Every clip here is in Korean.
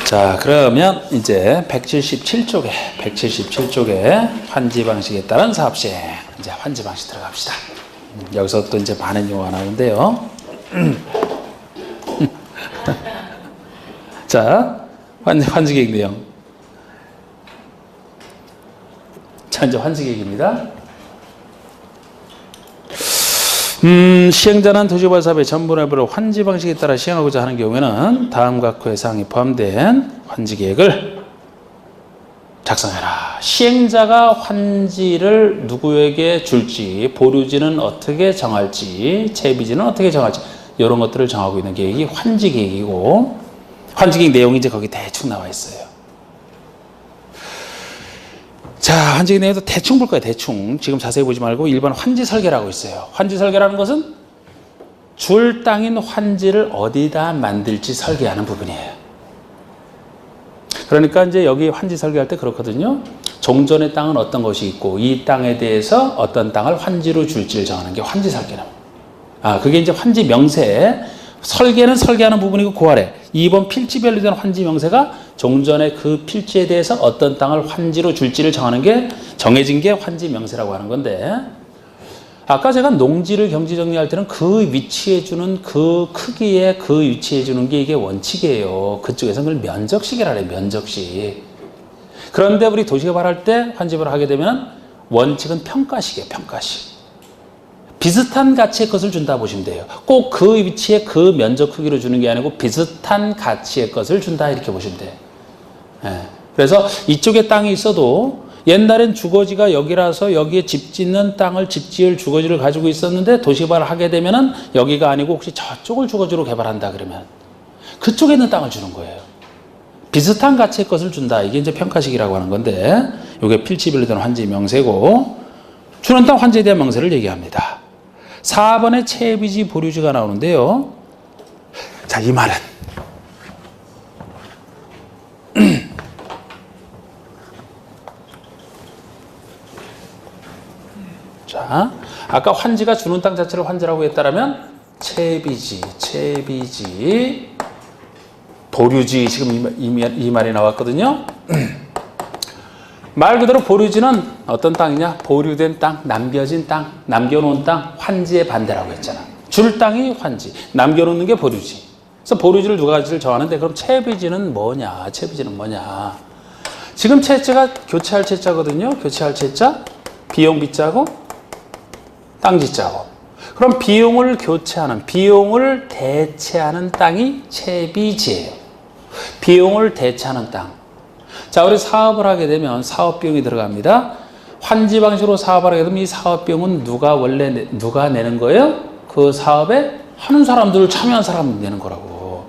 자, 그러면 이제 177쪽에 환지 방식에 따른 사업 시행. 이제 환지 방식 들어갑시다. 여기서 또 이제 많은 용어가 나오는데요. 자, 환지 계획 내용. 자, 이제 환지 계획입니다. 시행자는 도시개발 사업의 전부 내부를 환지 방식에 따라 시행하고자 하는 경우에는 다음과 그 사항이 포함된 환지 계획을 작성해라. 시행자가 환지를 누구에게 줄지, 보류지는 어떻게 정할지, 채비지는 어떻게 정할지 이런 것들을 정하고 있는 계획이 환지 계획이고, 환지 계획 내용이 이제 거기 대충 나와 있어요. 자, 환지 계획 내용도 대충 볼 거예요. 대충. 지금 자세히 보지 말고 1번 환지 설계라고 있어요. 환지 설계라는 것은 줄 땅인 환지를 어디다 만들지 설계하는 부분이에요. 그러니까 이제 여기 환지 설계할 때 그렇거든요. 종전의 땅은 어떤 것이 있고 이 땅에 대해서 어떤 땅을 환지로 줄지를 정하는 게 환지 설계라고. 그게 이제 환지 명세. 설계는 설계하는 부분이고 그 아래 2번 필지별로 된 환지 명세가 종전의 그 필지에 대해서 어떤 땅을 환지로 줄지를 정해진 게 환지 명세라고 하는 건데, 아까 제가 농지를 경지 정리할 때는 그 위치에 주는 그 크기에 그 위치에 주는 게 이게 원칙이에요. 그쪽에서는 그걸 면적식이라 해요. 면적식. 그런데 우리 도시개발할 때 환지를 하게 되면 원칙은 평가식이에요. 평가식. 비슷한 가치의 것을 준다 보시면 돼요. 꼭 그 위치에 그 면적 크기로 주는 게 아니고 비슷한 가치의 것을 준다 이렇게 보시면 돼요. 그래서 이쪽에 땅이 있어도 옛날엔 주거지가 여기라서 여기에 집 짓는 땅을 집 지을 주거지를 가지고 있었는데 도시개발을 하게 되면은 여기가 아니고 혹시 저쪽을 주거지로 개발한다 그러면 그쪽에 있는 땅을 주는 거예요. 비슷한 가치의 것을 준다. 이게 이제 평가식이라고 하는 건데, 이게 필지별로 된 환지 명세고, 주는 땅 환지에 대한 명세를 얘기합니다. 4번에 채비지 보류지가 나오는데요. 자, 이 말은 자, 아까 환지가 주는 땅 자체를 환지라고 했다라면 채비지, 보류지, 지금 이 말이 나왔거든요. 말 그대로 보류지는 어떤 땅이냐? 보류된 땅, 남겨진 땅, 남겨놓은 땅, 환지의 반대라고 했잖아. 줄 땅이 환지, 남겨놓는 게 보류지. 그래서 보류지를 두 가지를 정하는데, 그럼 채비지는 뭐냐? 채비지는 뭐냐? 지금 채자가 교체할 채자거든요. 교체할 채자, 비용 비자고, 땅 지자고. 그럼 비용을 교체하는, 비용을 대체하는 땅이 채비지예요. 비용을 대체하는 땅. 자, 우리 사업을 하게 되면 사업비용이 들어갑니다. 환지 방식으로 사업을 하게 되면 이 사업비용은 누가 내는 거예요? 그 사업에 하는 사람들, 참여한 사람들 내는 거라고.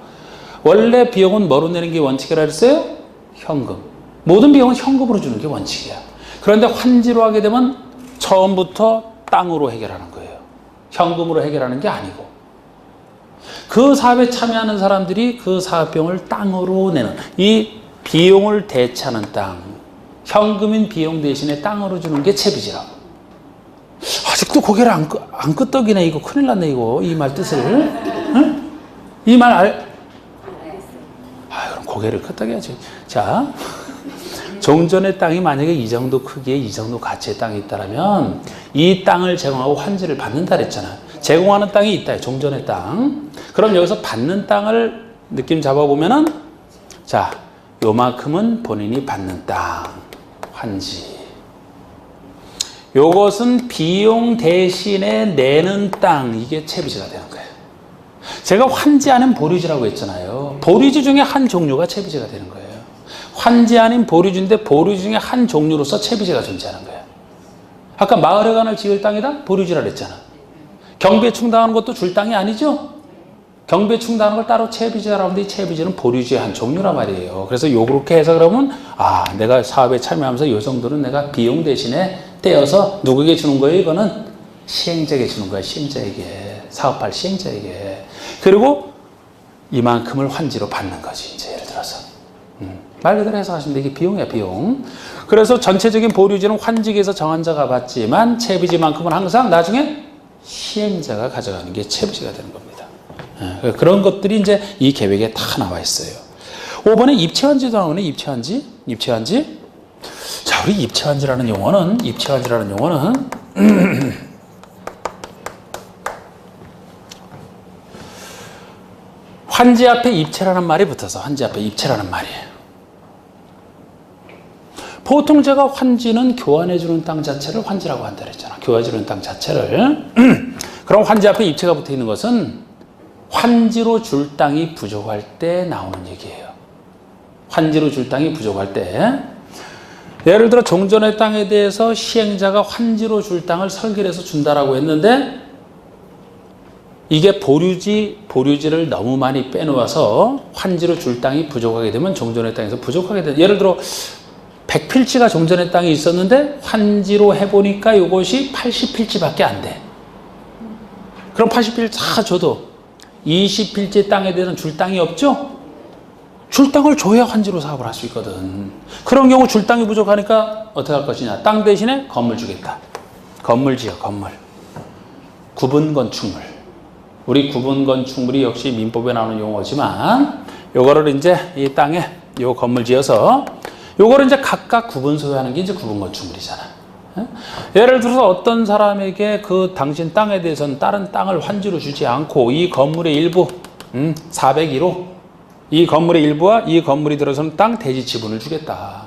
원래 비용은 뭐로 내는 게 원칙이라 했어요? 현금. 모든 비용은 현금으로 주는 게 원칙이야. 그런데 환지로 하게 되면 처음부터 땅으로 해결하는 거예요. 현금으로 해결하는 게 아니고. 그 사업에 참여하는 사람들이 그 사업비용을 땅으로 내는, 이 비용을 대체하는 땅, 현금인 비용 대신에 땅으로 주는 게 채비지라고. 아직도 고개를 안 끄떡이네. 이거 큰일 났네. 이거 이 말 뜻을. 응? 이 말 그럼 고개를 끄떡여야지. 자, 종전의 땅이 만약에 이 정도 크기에 이 정도 가치의 땅이 있다면 이 땅을 제공하고 환지를 받는다 그랬잖아. 제공하는 땅이 있다. 종전의 땅. 그럼 여기서 받는 땅을 느낌 잡아보면은, 자, 요만큼은 본인이 받는 땅, 환지. 요것은 비용 대신에 내는 땅, 이게 채비지가 되는 거예요. 제가 환지 아닌 보류지라고 했잖아요. 보류지 중에 한 종류가 채비지가 되는 거예요. 환지 아닌 보류지인데 보류지 중에 한 종류로서 채비지가 존재하는 거예요. 아까 마을회관을 지을 땅이다? 보류지라 그랬잖아. 경비에 충당하는 것도 줄 땅이 아니죠? 경비에 충당하는 걸 따로 채비지라고 하는데 이 채비지는 보류지의 한 종류란 말이에요. 그래서 요렇게 해서 그러면, 내가 사업에 참여하면서 요 정도는 내가 비용 대신에 떼어서 누구에게 주는 거예요? 이거는 시행자에게 주는 거야. 시행자에게. 사업할 시행자에게. 그리고 이만큼을 환지로 받는 거지. 이제 예를 들어서. 말 그대로 해석하시면 돼. 이게 비용이야, 비용. 그래서 전체적인 보류지는 환지기에서 정한자가 받지만 채비지만큼은 항상 나중에 시행자가 가져가는 게 채비지가 되는 겁니다. 그런 것들이 이제 이 계획에 다 나와 있어요. 5번에 입체환지도 나오네. 입체환지. 자, 우리 입체환지라는 용어는 환지 앞에 입체라는 말이 붙어서 환지 앞에 입체라는 말이에요. 보통 제가 환지는 교환해주는 땅 자체를 환지라고 한다 그랬잖아. 교환해주는 땅 자체를. 그럼 환지 앞에 입체가 붙어 있는 것은 환지로 줄 땅이 부족할 때 나오는 얘기예요. 환지로 줄 땅이 부족할 때. 예를 들어 종전의 땅에 대해서 시행자가 환지로 줄 땅을 설계해서 준다라고 했는데 이게 보류지를 너무 많이 빼놓아서 환지로 줄 땅이 부족하게 되면 종전의 땅에서 부족하게 돼. 예를 들어 100필지가 종전의 땅에 있었는데 환지로 해보니까 이것이 80필지밖에 안 돼. 그럼 80필지 다 줘도 20필지 땅에 대해서는 줄 땅이 없죠? 줄 땅을 줘야 환지로 사업을 할 수 있거든. 그런 경우 줄 땅이 부족하니까 어떻게 할 것이냐. 땅 대신에 건물 주겠다. 건물 지어, 건물. 구분건축물. 우리 구분건축물이 역시 민법에 나오는 용어지만 요거를 이제 이 땅에 요 건물 지어서 요거를 이제 각각 구분 소유하는 게 이제 구분건축물이잖아. 예를 들어서 어떤 사람에게 그 당신 땅에 대해서는 다른 땅을 환지로 주지 않고 이 건물의 일부 401호 이 건물의 일부와 이 건물이 들어서는 땅 대지 지분을 주겠다.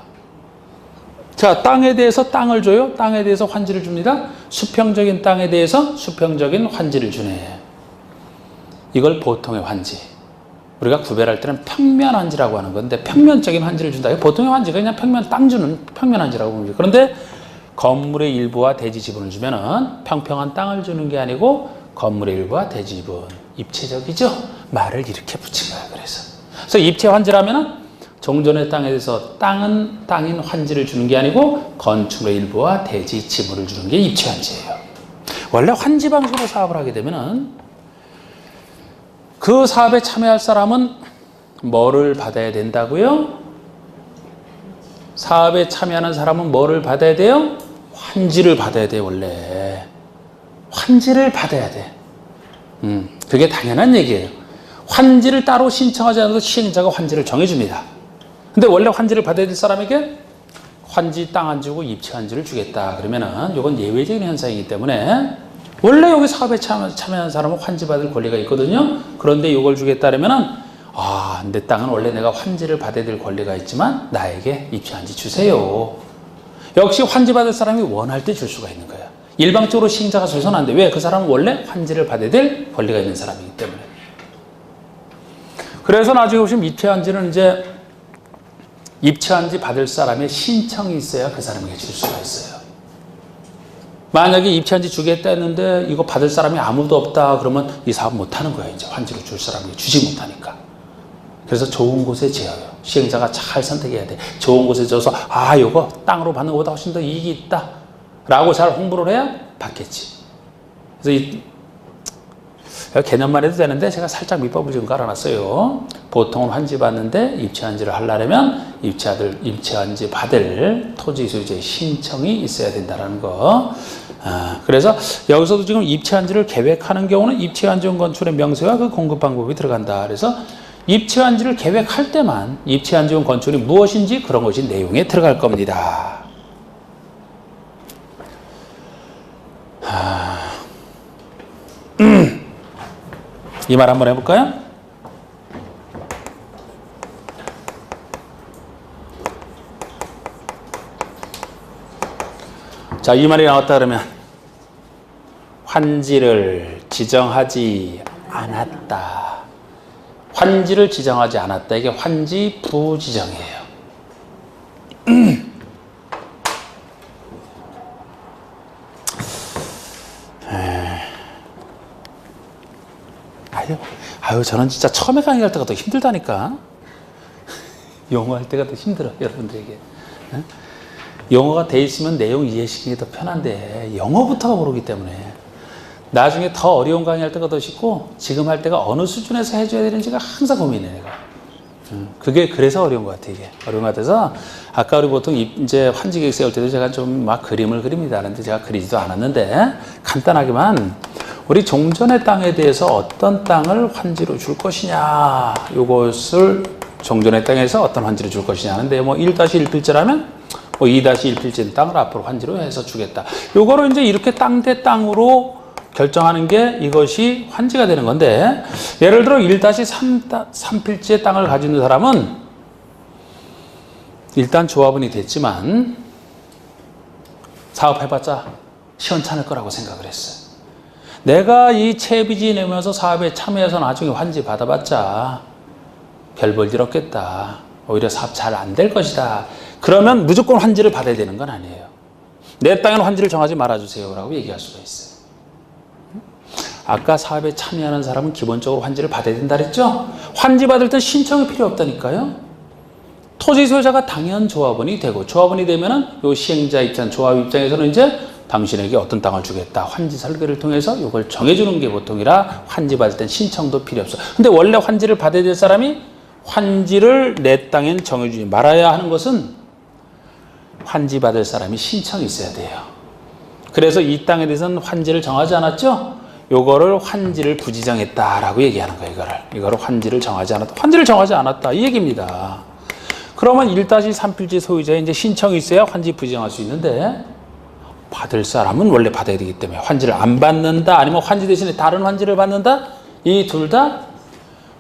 자, 땅에 대해서 땅을 줘요. 땅에 대해서 환지를 줍니다. 수평적인 땅에 대해서 수평적인 환지를 주네. 이걸 보통의 환지. 우리가 구별할 때는 평면 환지라고 하는 건데 평면적인 환지를 준다. 보통의 환지가 그냥 평면 땅 주는 평면 환지라고 봅니다. 그런데 건물의 일부와 대지 지분을 주면은 평평한 땅을 주는 게 아니고 건물의 일부와 대지 지분. 입체적이죠? 말을 이렇게 붙인 거야. 그래서 입체 환지라면은 종전의 땅에 대해서 땅인 환지를 주는 게 아니고 건축물의 일부와 대지 지분을 주는 게 입체 환지예요. 원래 환지 방식으로 사업을 하게 되면은 그 사업에 참여할 사람은 뭐를 받아야 된다고요? 사업에 참여하는 사람은 뭐를 받아야 돼요? 환지를 받아야 돼. 원래 환지를 받아야 돼. 그게 당연한 얘기예요. 환지를 따로 신청하지 않아도 시행자가 환지를 정해줍니다. 근데 원래 환지를 받아야 될 사람에게 환지 땅 안 주고 입체 환지를 주겠다. 그러면은 이건 예외적인 현상이기 때문에 원래 여기 사업에 참여한 사람은 환지 받을 권리가 있거든요. 그런데 이걸 주겠다 그러면은 내 땅은 원래 내가 환지를 받아야 될 권리가 있지만 나에게 입체 환지 주세요. 역시 환지 받을 사람이 원할 때 줄 수가 있는 거예요. 일방적으로 시행자가 줘서는 안 돼. 왜? 그 사람은 원래 환지를 받아야 될 권리가 있는 사람이기 때문에. 그래서 나중에 보시면 입체 환지는 이제 입체 환지 받을 사람의 신청이 있어야 그 사람에게 줄 수가 있어요. 만약에 입체 환지 주겠다 했는데 이거 받을 사람이 아무도 없다 그러면 이 사업 못 하는 거예요. 이제 환지로 줄 사람에게 주지 못하니까. 그래서 좋은 곳에 지어요. 시행자가 잘 선택해야 돼. 좋은 곳에 지어서 이거 땅으로 받는 것보다 훨씬 더 이익이 있다 라고 잘 홍보를 해야 받겠지. 그래서 개념만 해도 되는데 제가 살짝 밑밥을 지금 깔아놨어요. 보통은 환지 받는데 입체 환지를 하려면 입체 환지 받을 토지 소유자의 신청이 있어야 된다는 거. 그래서 여기서도 지금 입체 환지를 계획하는 경우는 입체 환지용 건축의 명세와 그 공급 방법이 들어간다. 그래서 입체 환지를 계획할 때만 입체 환지용 건축이 무엇인지 그런 것이 내용에 들어갈 겁니다. 이 말 한번 해볼까요? 자, 이 말이 나왔다 그러면 환지를 지정하지 않았다. 환지를 지정하지 않았다. 이게 환지 부지정이에요. 저는 진짜 처음에 강의할 때가 더 힘들다니까. 영어할 때가 더 힘들어, 여러분들에게. 영어가 돼 있으면 내용 이해시키기 더 편한데 영어부터가 모르기 때문에 나중에 더 어려운 강의할 때가 더 쉽고 지금 할 때가 어느 수준에서 해줘야 되는지가 항상 고민해, 내가. 그게 그래서 어려운 것 같아, 이게. 어려운 것 같아서 아까 우리 보통 이제 환지 계획 세울 때도 제가 좀 막 그림을 그립니다. 그런데 제가 그리지도 않았는데 간단하게만 우리 종전의 땅에 대해서 어떤 땅을 환지로 줄 것이냐, 이것을 종전의 땅에서 어떤 환지를 줄 것이냐 하는데 뭐 1-1필지라면 뭐 2-1필지인 땅을 앞으로 환지로 해서 주겠다. 요거를 이제 이렇게 땅 대 땅으로 결정하는 게 이것이 환지가 되는 건데, 예를 들어 1-3필지의 땅을 가지고 있는 사람은 일단 조합원이 됐지만 사업해봤자 시원찮을 거라고 생각을 했어요. 내가 이 채비지 내면서 사업에 참여해서 나중에 환지 받아봤자 별 볼 일 없겠다. 오히려 사업 잘 안 될 것이다. 그러면 무조건 환지를 받아야 되는 건 아니에요. 내 땅에는 환지를 정하지 말아주세요 라고 얘기할 수가 있어요. 아까 사업에 참여하는 사람은 기본적으로 환지를 받아야 된다 그랬죠? 환지 받을 때 신청이 필요 없다니까요. 토지 소유자가 당연 조합원이 되고, 조합원이 되면은 요 시행자 입장, 조합 입장에서는 이제 당신에게 어떤 땅을 주겠다. 환지 설계를 통해서 이걸 정해주는 게 보통이라 환지 받을 땐 신청도 필요 없어. 근데 원래 환지를 받아야 될 사람이 환지를 내 땅엔 정해주지 말아야 하는 것은 환지 받을 사람이 신청이 있어야 돼요. 그래서 이 땅에 대해서는 환지를 정하지 않았죠? 요거를 환지를 부지정했다라고 얘기하는 거예요. 이거를 환지를 정하지 않았다. 환지를 정하지 않았다. 이 얘기입니다. 그러면 1-3필지 소유자에 이제 신청이 있어야 환지 부지정할 수 있는데, 받을 사람은 원래 받아야 되기 때문에 환지를 안 받는다, 아니면 환지 대신에 다른 환지를 받는다, 이 둘 다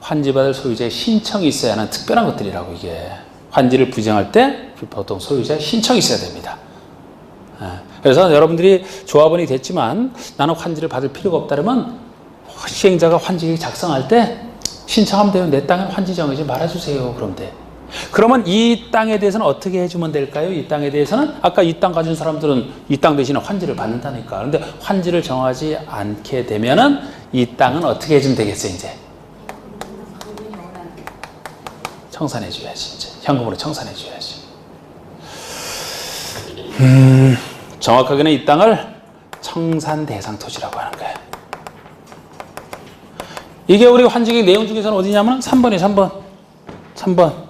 환지 받을 소유자의 신청이 있어야 하는 특별한 것들이라고. 이게 환지를 부지정할 때 보통 소유자의 신청이 있어야 됩니다. 그래서 여러분들이 조합원이 됐지만 나는 환지를 받을 필요가 없다면 시행자가 환지 작성할 때 신청하면 돼요. 내 땅에 환지 정하지 말아주세요. 그럼 돼. 그러면 이 땅에 대해서는 어떻게 해주면 될까요? 이 땅에 대해서는 아까 이 땅 가진 사람들은 이 땅 대신에 환지를 받는다니까. 그런데 환지를 정하지 않게 되면은 이 땅은 어떻게 해주면 되겠어요? 이제 청산해줘야지. 이제 현금으로 청산해줘야지. 정확하게는 이 땅을 청산 대상 토지라고 하는 거예요. 이게 우리 환지계획 내용 중에서는 어디냐면 3번이에요. 3번.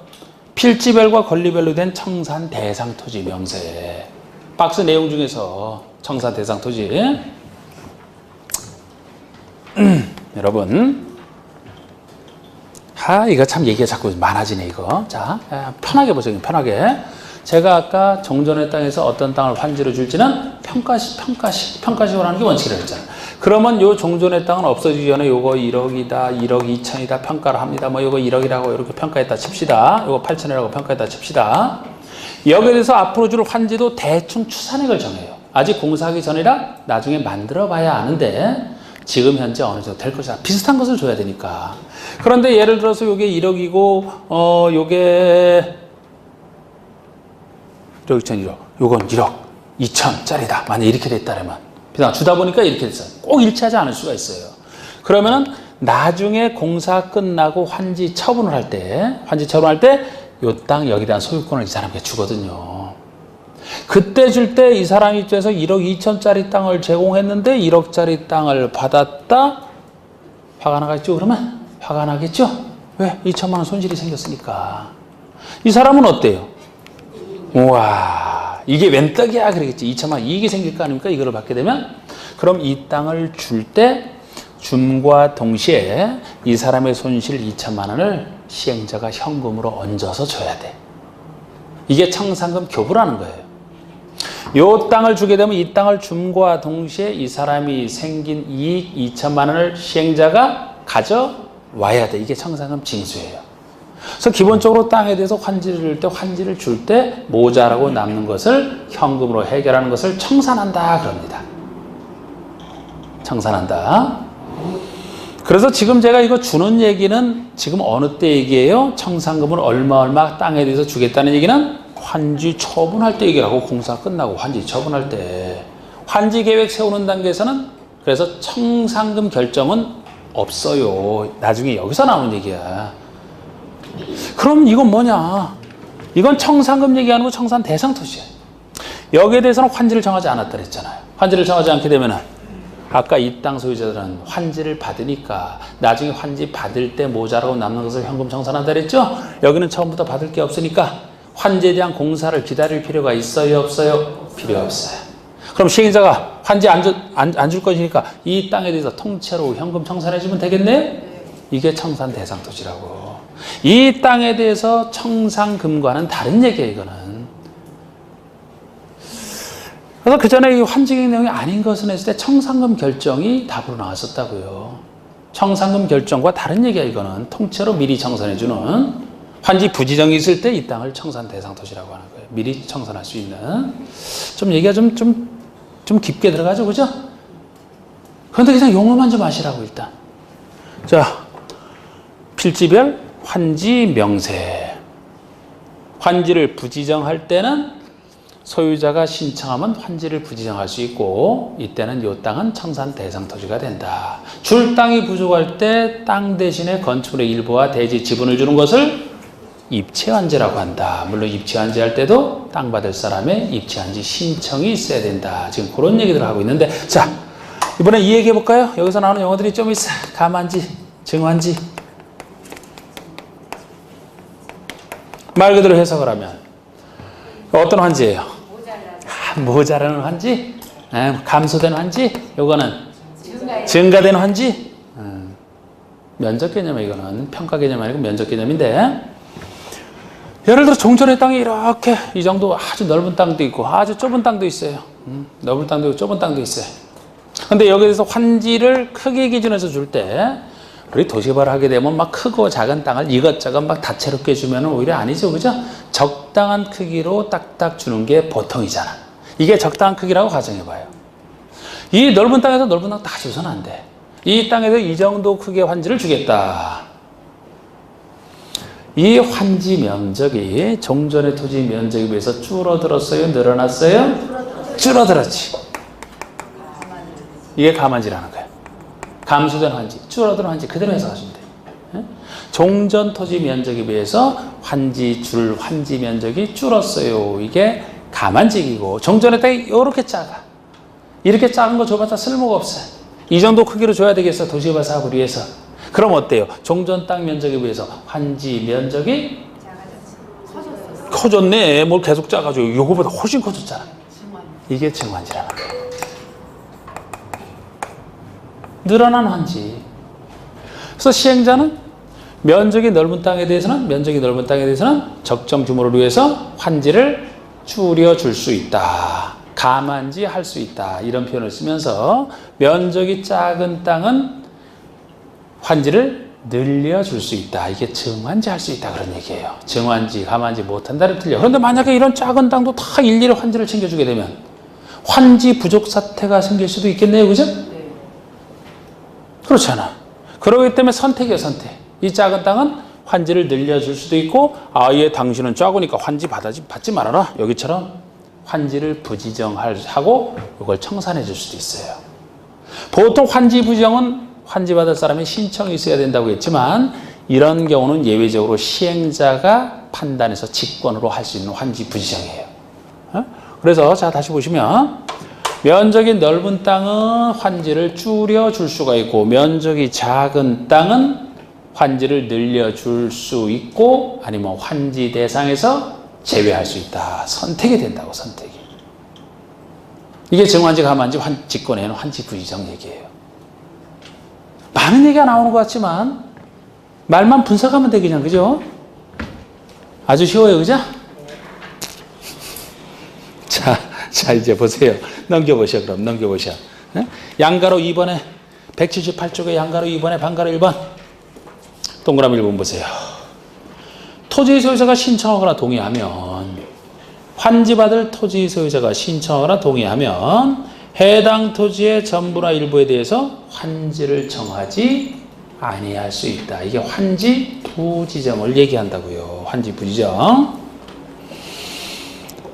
필지별과 권리별로 된 청산 대상 토지 명세. 박스 내용 중에서 청산 대상 토지. 여러분, 이거 참 얘기가 자꾸 많아지네, 이거. 자, 편하게 보세요, 편하게. 제가 아까 종전의 땅에서 어떤 땅을 환지로 줄지는 평가식으로 하는 게 원칙이라고 했잖아요. 그러면 요 종전의 땅은 없어지기 전에 요거 1억이다, 1억 2천이다 평가를 합니다. 뭐 요거 1억이라고 이렇게 평가했다 칩시다. 요거 8천이라고 평가했다 칩시다. 여기에 대해서 앞으로 줄 환지도 대충 추산액을 정해요. 아직 공사하기 전이라 나중에 만들어 봐야 아는데 지금 현재 어느 정도 될 것이다. 비슷한 것을 줘야 되니까. 그런데 예를 들어서 요게 1억이고, 요게 1억 2천 1억, 요건 1억 2천짜리다. 만약 이렇게 됐다면. 주다 보니까 이렇게 됐어요. 꼭 일치하지 않을 수가 있어요. 그러면은 나중에 공사 끝나고 환지 처분을 할 때, 요 땅 여기에 대한 소유권을 이 사람에게 주거든요. 그때 줄 때 이 사람 입장에서 1억 2천짜리 땅을 제공했는데 1억짜리 땅을 받았다? 화가 나겠죠? 그러면? 화가 나겠죠? 왜? 2천만 원 손실이 생겼으니까. 이 사람은 어때요? 우와, 이게 웬 떡이야 그러겠지. 2천만 원 이익이 생길 거 아닙니까? 이거를 받게 되면. 그럼 이 땅을 줄 때 줌과 동시에 이 사람의 손실 2천만 원을 시행자가 현금으로 얹어서 줘야 돼. 이게 청산금 교부라는 거예요. 요 땅을 주게 되면 이 땅을 줌과 동시에 이 사람이 생긴 이익 2천만 원을 시행자가 가져와야 돼. 이게 청산금 징수예요. 그래서 기본적으로 땅에 대해서 환지를 줄 때 모자라고 남는 것을 현금으로 해결하는 것을 청산한다 그럽니다. 청산한다. 그래서 지금 제가 이거 주는 얘기는 지금 어느 때 얘기예요? 청산금을 얼마 땅에 대해서 주겠다는 얘기는 환지 처분할 때 얘기하고, 공사 끝나고 환지 처분할 때. 환지 계획 세우는 단계에서는 그래서 청산금 결정은 없어요. 나중에 여기서 나오는 얘기야. 그럼 이건 뭐냐? 이건 청산금 얘기하는 거 청산 대상 토지야. 여기에 대해서는 환지를 정하지 않았다 그랬잖아요. 환지를 정하지 않게 되면은 아까 이 땅 소유자들은 환지를 받으니까 나중에 환지 받을 때 모자라고 남는 것을 현금 청산한다 그랬죠? 여기는 처음부터 받을 게 없으니까 환지에 대한 공사를 기다릴 필요가 있어요, 없어요? 필요 없어요. 그럼 시행자가 환지 안 줄 것이니까 이 땅에 대해서 통째로 현금 청산해 주면 되겠네요? 이게 청산 대상 토지라고. 이 땅에 대해서 청산금과는 다른 얘기예요, 이거는. 그래서 그 전에 이 환지객 내용이 아닌 것은 했을 때 청산금 결정이 답으로 나왔었다고요. 청산금 결정과 다른 얘기야, 이거는. 통째로 미리 청산해주는. 환지 부지정이 있을 때 이 땅을 청산 대상 토지라고 하는 거예요. 미리 청산할 수 있는. 좀 얘기가 좀 깊게 들어가죠, 그죠? 그런데 그냥 용어만 좀 아시라고, 일단. 자, 필지별 환지 명세. 환지를 부지정할 때는 소유자가 신청하면 환지를 부지정할 수 있고, 이때는 이 땅은 청산 대상 토지가 된다. 줄 땅이 부족할 때 땅 대신에 건축물의 일부와 대지 지분을 주는 것을 입체환지라고 한다. 물론 입체환지할 때도 땅 받을 사람의 입체환지 신청이 있어야 된다. 지금 그런 얘기들을 하고 있는데, 자, 이번에 이 얘기 해볼까요? 여기서 나오는 용어들이 좀 있어. 감환지, 증환지. 말 그대로 해석을 하면 어떤 환지예요? 모자라는 환지? 감소된 환지? 요거는 증가된 환지? 면적 개념이에요. 이거는 평가 개념이 아니고 면적 개념인데, 예를 들어 종전의 땅이 이렇게 이 정도 아주 넓은 땅도 있고 아주 좁은 땅도 있어요. 넓은 땅도 있고 좁은 땅도 있어요. 근데 여기에서 환지를 크기 기준에서 줄 때, 우리 도시개발을 하게 되면 막 크고 작은 땅을 이것저것 막 다채롭게 주면 오히려 아니죠, 그죠? 적당한 크기로 딱딱 주는 게 보통이잖아. 이게 적당한 크기라고 가정해봐요. 이 넓은 땅에서 넓은 땅 다 줘서는 안 돼. 이 땅에서 이 정도 크기의 환지를 주겠다. 이 환지 면적이 종전의 토지 면적에 비해서 줄어들었어요? 늘어났어요? 줄어들었지. 이게 감환지라는 거예요. 감소된 환지, 줄어든 환지 그대로 해석하시면 돼요. 종전 토지 면적에 비해서 환지 면적이 줄었어요. 이게 감환지이고, 종전의 땅이 이렇게 작아. 이렇게 작은 거 줘봤자 쓸모가 없어요. 이 정도 크기로 줘야 되겠어, 도시개발 사업을 위해서. 그럼 어때요? 종전 땅 면적에 비해서 환지 면적이 커졌네. 뭘 계속 작아져요. 이거보다 훨씬 커졌잖아. 이게 증환지라는 거예요. 늘어난 환지. 그래서 시행자는 면적이 넓은 땅에 대해서는 적정 규모를 위해서 환지를 줄여줄 수 있다. 감환지 할 수 있다. 이런 표현을 쓰면서 면적이 작은 땅은 환지를 늘려줄 수 있다. 이게 증환지 할 수 있다. 그런 얘기예요. 증환지, 감환지 못한다를 틀려. 그런데 만약에 이런 작은 땅도 다 일일이 환지를 챙겨주게 되면 환지 부족 사태가 생길 수도 있겠네요. 그죠? 그렇잖아. 그러기 때문에 선택이에요, 선택. 이 작은 땅은 환지를 늘려줄 수도 있고, 아예 당신은 작으니까 환지 받지 말아라. 여기처럼 환지를 부지정하고 이걸 청산해 줄 수도 있어요. 보통 환지 부지정은 환지 받을 사람의 신청이 있어야 된다고 했지만, 이런 경우는 예외적으로 시행자가 판단해서 직권으로 할 수 있는 환지 부지정이에요. 그래서 자, 다시 보시면 면적이 넓은 땅은 환지를 줄여줄 수가 있고, 면적이 작은 땅은 환지를 늘려줄 수 있고, 아니면 환지 대상에서 제외할 수 있다. 선택이 된다고, 선택이. 이게 증환지, 감환지, 직권에는 환지 부지정 얘기예요. 많은 얘기가 나오는 것 같지만 말만 분석하면 돼, 그냥. 그죠? 아주 쉬워요, 그죠? 자, 이제 보세요. 넘겨보셔, 그럼. 넘겨보셔. 양가로 2번에 178쪽에 양가로 2번에 반가로 1번. 동그라미 1번 보세요. 토지 소유자가 신청하거나 동의하면, 환지받을 토지 소유자가 신청하거나 동의하면 해당 토지의 전부나 일부에 대해서 환지를 정하지 아니할 수 있다. 이게 환지 부지정을 얘기한다고요. 환지 부지정.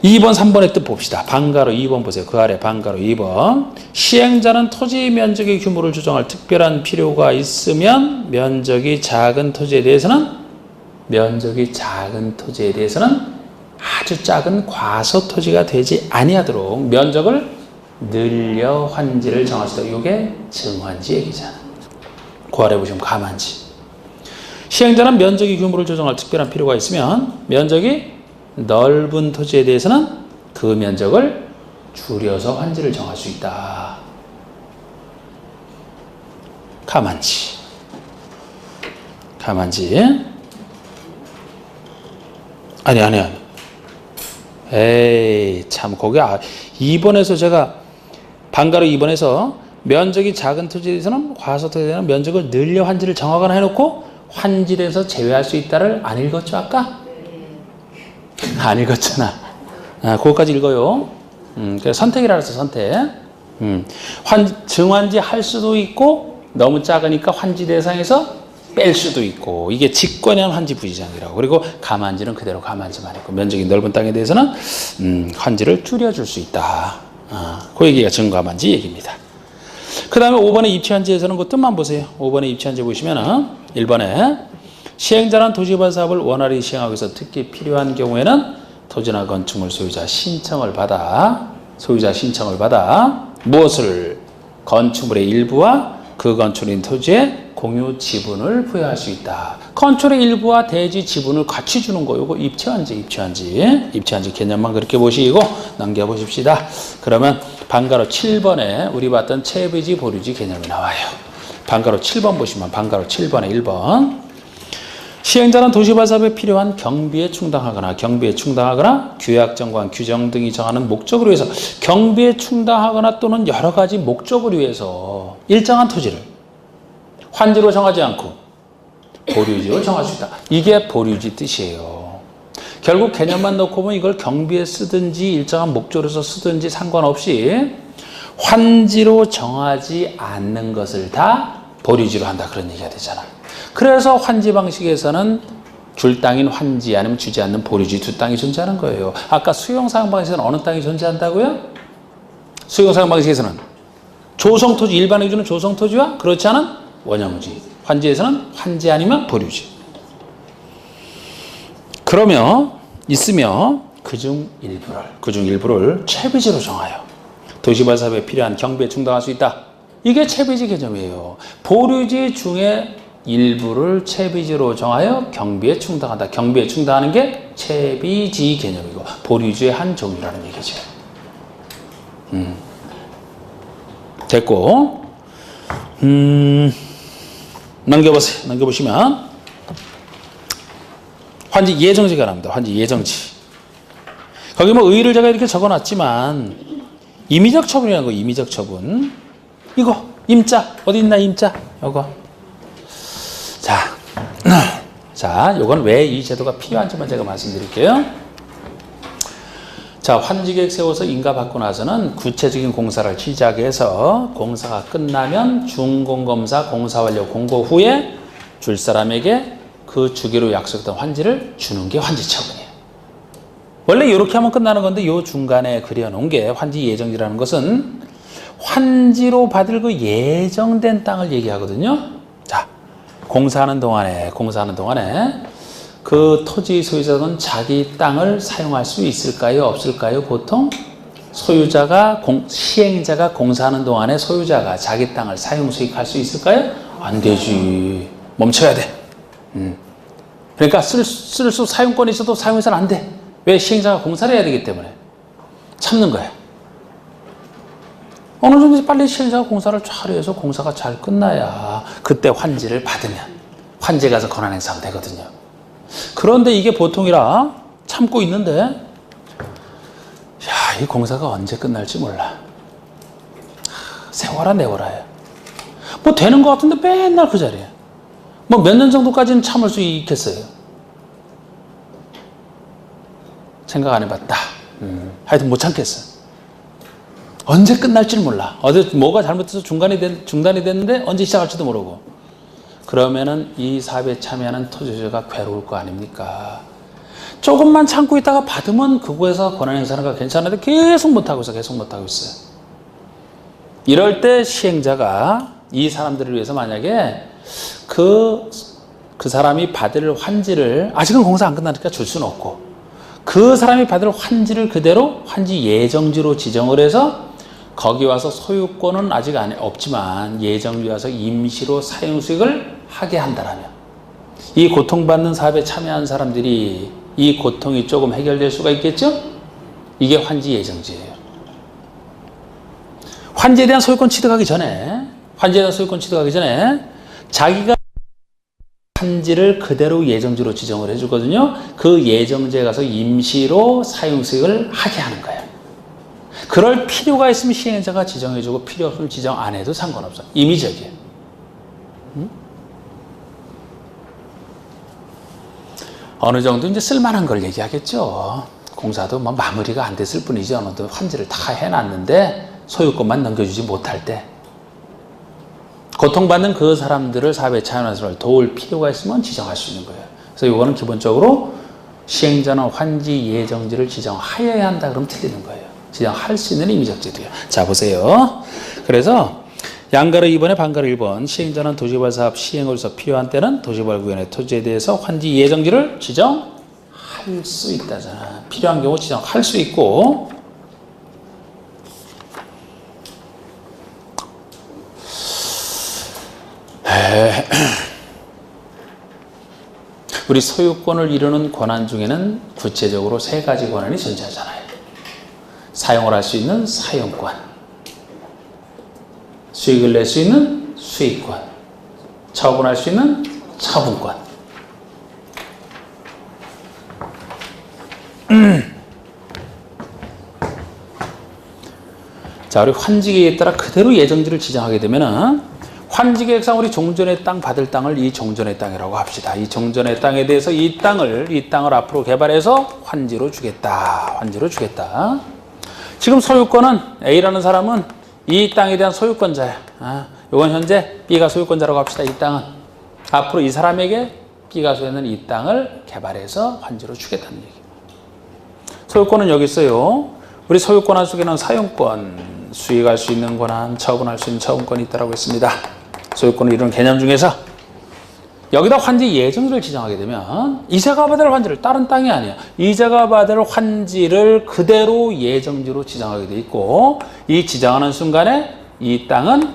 2번, 3번의 뜻 봅시다. 반가로 2번 보세요. 그 아래 반가로 2번. 시행자는 토지 면적의 규모를 조정할 특별한 필요가 있으면 면적이 작은 토지에 대해서는 아주 작은 과소 토지가 되지 아니하도록 면적을 늘려 환지를 정할 수 있다. 이게 증환지 얘기잖아. 그 아래 보시면 감환지. 시행자는 면적의 규모를 조정할 특별한 필요가 있으면 면적이 넓은 토지에 대해서는 그 면적을 줄여서 환지를 정할 수 있다. 감환지. 가만지. 아니. 에이, 참, 거기, 2번에서 제가, 방가로 2번에서 면적이 작은 토지에서는 과소토지에는 면적을 늘려 환지를 정하거나 해놓고 환지에서 제외할 수 있다를 안 읽었죠, 아까? 안 읽었잖아. 그거까지 읽어요. 그래서 선택이라 그랬어, 선택. 증환지 할 수도 있고, 너무 작으니까 환지 대상에서 뺄 수도 있고, 이게 직권형 환지 부지장이라고. 그리고 가만지는 그대로 가만지만 있고, 면적이 넓은 땅에 대해서는 환지를 줄여줄 수 있다. 그 얘기가 증가만지 얘기입니다. 그 다음에 5번의 입지환지에서는 그 뜻만 보세요. 5번의 입지환지 보시면은 1번에 시행자는 도시개발 사업을 원활히 시행하기 위해서 특히 필요한 경우에는 토지나 건축물 소유자 신청을 받아 무엇을 건축물의 일부와 그 건축인 토지에 공유 지분을 부여할 수 있다. 건축의 일부와 대지 지분을 같이 주는 거, 요거 입지환지 개념만 그렇게 보시고 넘겨보십시다. 그러면 방가로 7번에 우리 봤던 채비지 보류지 개념이 나와요. 방가로 7번 보시면 방가로 7번에 1번. 시행자는 도시개발 사업에 필요한 경비에 충당하거나 규약정관 규정 등이 정하는 목적을 위해서 경비에 충당하거나 또는 여러 가지 목적을 위해서 일정한 토지를 환지로 정하지 않고 보류지로 정할 수 있다. 이게 보류지 뜻이에요. 결국 개념만 놓고 보면 이걸 경비에 쓰든지 일정한 목적으로서 쓰든지 상관없이 환지로 정하지 않는 것을 다 보류지로 한다. 그런 얘기가 되잖아. 그래서 환지 방식에서는 줄 땅인 환지 아니면 주지 않는 보류지 두 땅이 존재하는 거예요. 아까 수용사용 방식에서는 어느 땅이 존재한다고요? 수용사용 방식에서는 조성토지, 일반에 주는 조성토지와 그렇지 않은 원형지. 환지에서는 환지 아니면 보류지. 그러면 있으며 그중 일부를 채비지로 정하여 도시개발 사업에 필요한 경비에 충당할 수 있다. 이게 채비지 개념이에요. 보류지 중에 일부를 채비지로 정하여 경비에 충당한다. 경비에 충당하는 게 채비지 개념이고 보류지의 한 종류라는 얘기죠. 됐고, 넘겨보세요. 넘겨보시면 환지 예정지가 나옵니다. 환지 예정지. 거기 뭐 의의를 제가 이렇게 적어놨지만 임의적 처분이라는 거. 임의적 처분. 이거 임자 어디 있나 임자. 이거. 자, 요건 왜 이 제도가 필요한지만 제가 말씀드릴게요. 자, 환지계획 세워서 인가받고 나서는 구체적인 공사를 시작해서 공사가 끝나면 준공검사 공사 완료 공고 후에 줄 사람에게 그 주기로 약속했던 환지를 주는 게 환지처분이에요. 원래 이렇게 하면 끝나는 건데 요 중간에 그려놓은 게 환지 예정지라는 것은 환지로 받을 그 예정된 땅을 얘기하거든요. 자, 공사하는 동안에 그 토지 소유자는 자기 땅을 사용할 수 있을까요? 없을까요? 보통 시행자가 공사하는 동안에 소유자가 자기 땅을 사용 수익할 수 있을까요? 안 되지. 멈춰야 돼. 그러니까 쓸 수 사용권이 있어도 사용해서는 안 돼. 왜? 시행자가 공사를 해야 되기 때문에 참는 거야. 어느 정도 빨리 시행자가 공사를 잘 해서 공사가 잘 끝나야 그때 환지를 받으면 환지에 가서 권한 행사가 되거든요. 그런데 이게 보통이라 참고 있는데 이 공사가 언제 끝날지 몰라. 세워라 내워라요. 뭐 되는 것 같은데 맨날 그 자리에. 뭐 몇 년 정도까지는 참을 수 있겠어요. 생각 안 해봤다. 하여튼 못 참겠어. 언제 끝날지를 몰라. 어디 뭐가 잘못해서 중단이 됐는데 언제 시작할지도 모르고. 그러면은 이 사업에 참여하는 토지주가 괴로울 거 아닙니까? 조금만 참고 있다가 받으면 그거에서 권한 행사하는 거 괜찮은데 계속 못하고 있어요. 이럴 때 시행자가 이 사람들을 위해서 만약에 그 사람이 받을 환지를 아직은 공사 안 끝나니까 줄 수는 없고 그 사람이 받을 환지를 그대로 환지 예정지로 지정을 해서 거기 와서 소유권은 아직 없지만 예정지 와서 임시로 사용 수익을 하게 한다라면 이 고통받는 사업에 참여한 사람들이 이 고통이 조금 해결될 수가 있겠죠? 이게 환지 예정지예요. 환지에 대한 소유권 취득하기 전에 자기가 환지를 그대로 예정지로 지정을 해주거든요. 그 예정지에 가서 임시로 사용수익을 하게 하는 거예요. 그럴 필요가 있으면 시행자가 지정해주고 필요 없으면 지정 안 해도 상관없어. 임의적이에요. 어느 정도 이제 쓸만한 걸 얘기하겠죠. 공사도 뭐 마무리가 안 됐을 뿐이지 어느 정도 환지를 다 해놨는데 소유권만 넘겨주지 못할 때 고통받는 그 사람들을 사회 차원에서 도울 필요가 있으면 지정할 수 있는 거예요. 그래서 이거는 기본적으로 시행자는 환지 예정지를 지정하여야 한다 그러면 틀리는 거예요. 지정할 수 있는 임의적 제도예요. 자 보세요. 그래서 양가로 2번에 반가로 1번 시행자는 도시개발 사업 시행으로서 필요한 때는 도시개발 구역의 토지에 대해서 환지 예정지를 지정할 수 있다잖아. 필요한 경우 지정할 수 있고 우리 소유권을 이루는 권한 중에는 구체적으로 세 가지 권한이 존재하잖아요. 사용을 할 수 있는 사용권, 수익을 낼 수 있는 수익권, 처분할 수 있는 처분권. 자, 우리 환지계획에 따라 그대로 예정지를 지정하게 되면은 환지계획상 우리 종전의 땅 받을 땅을 이 종전의 땅이라고 합시다. 이 종전의 땅에 대해서 이 땅을 앞으로 개발해서 환지로 주겠다. 환지로 주겠다. 지금 소유권은 A라는 사람은 이 땅에 대한 소유권자야. 이건 현재 B가 소유권자라고 합시다. 이 땅은 앞으로 이 사람에게 B가 소유하는 이 땅을 개발해서 환지로 주겠다는 얘기예요. 소유권은 여기 있어요. 우리 소유권한 속에는 사용권, 수익할 수 있는 권한, 처분할 수 있는 처분권이 있다고 했습니다. 소유권을 이루는 개념 중에서 여기다 환지 예정지를 지정하게 되면 이자가 받을 환지를 다른 땅이 아니야. 이자가 받을 환지를 그대로 예정지로 지정하게 돼 있고 이 지정하는 순간에 이 땅은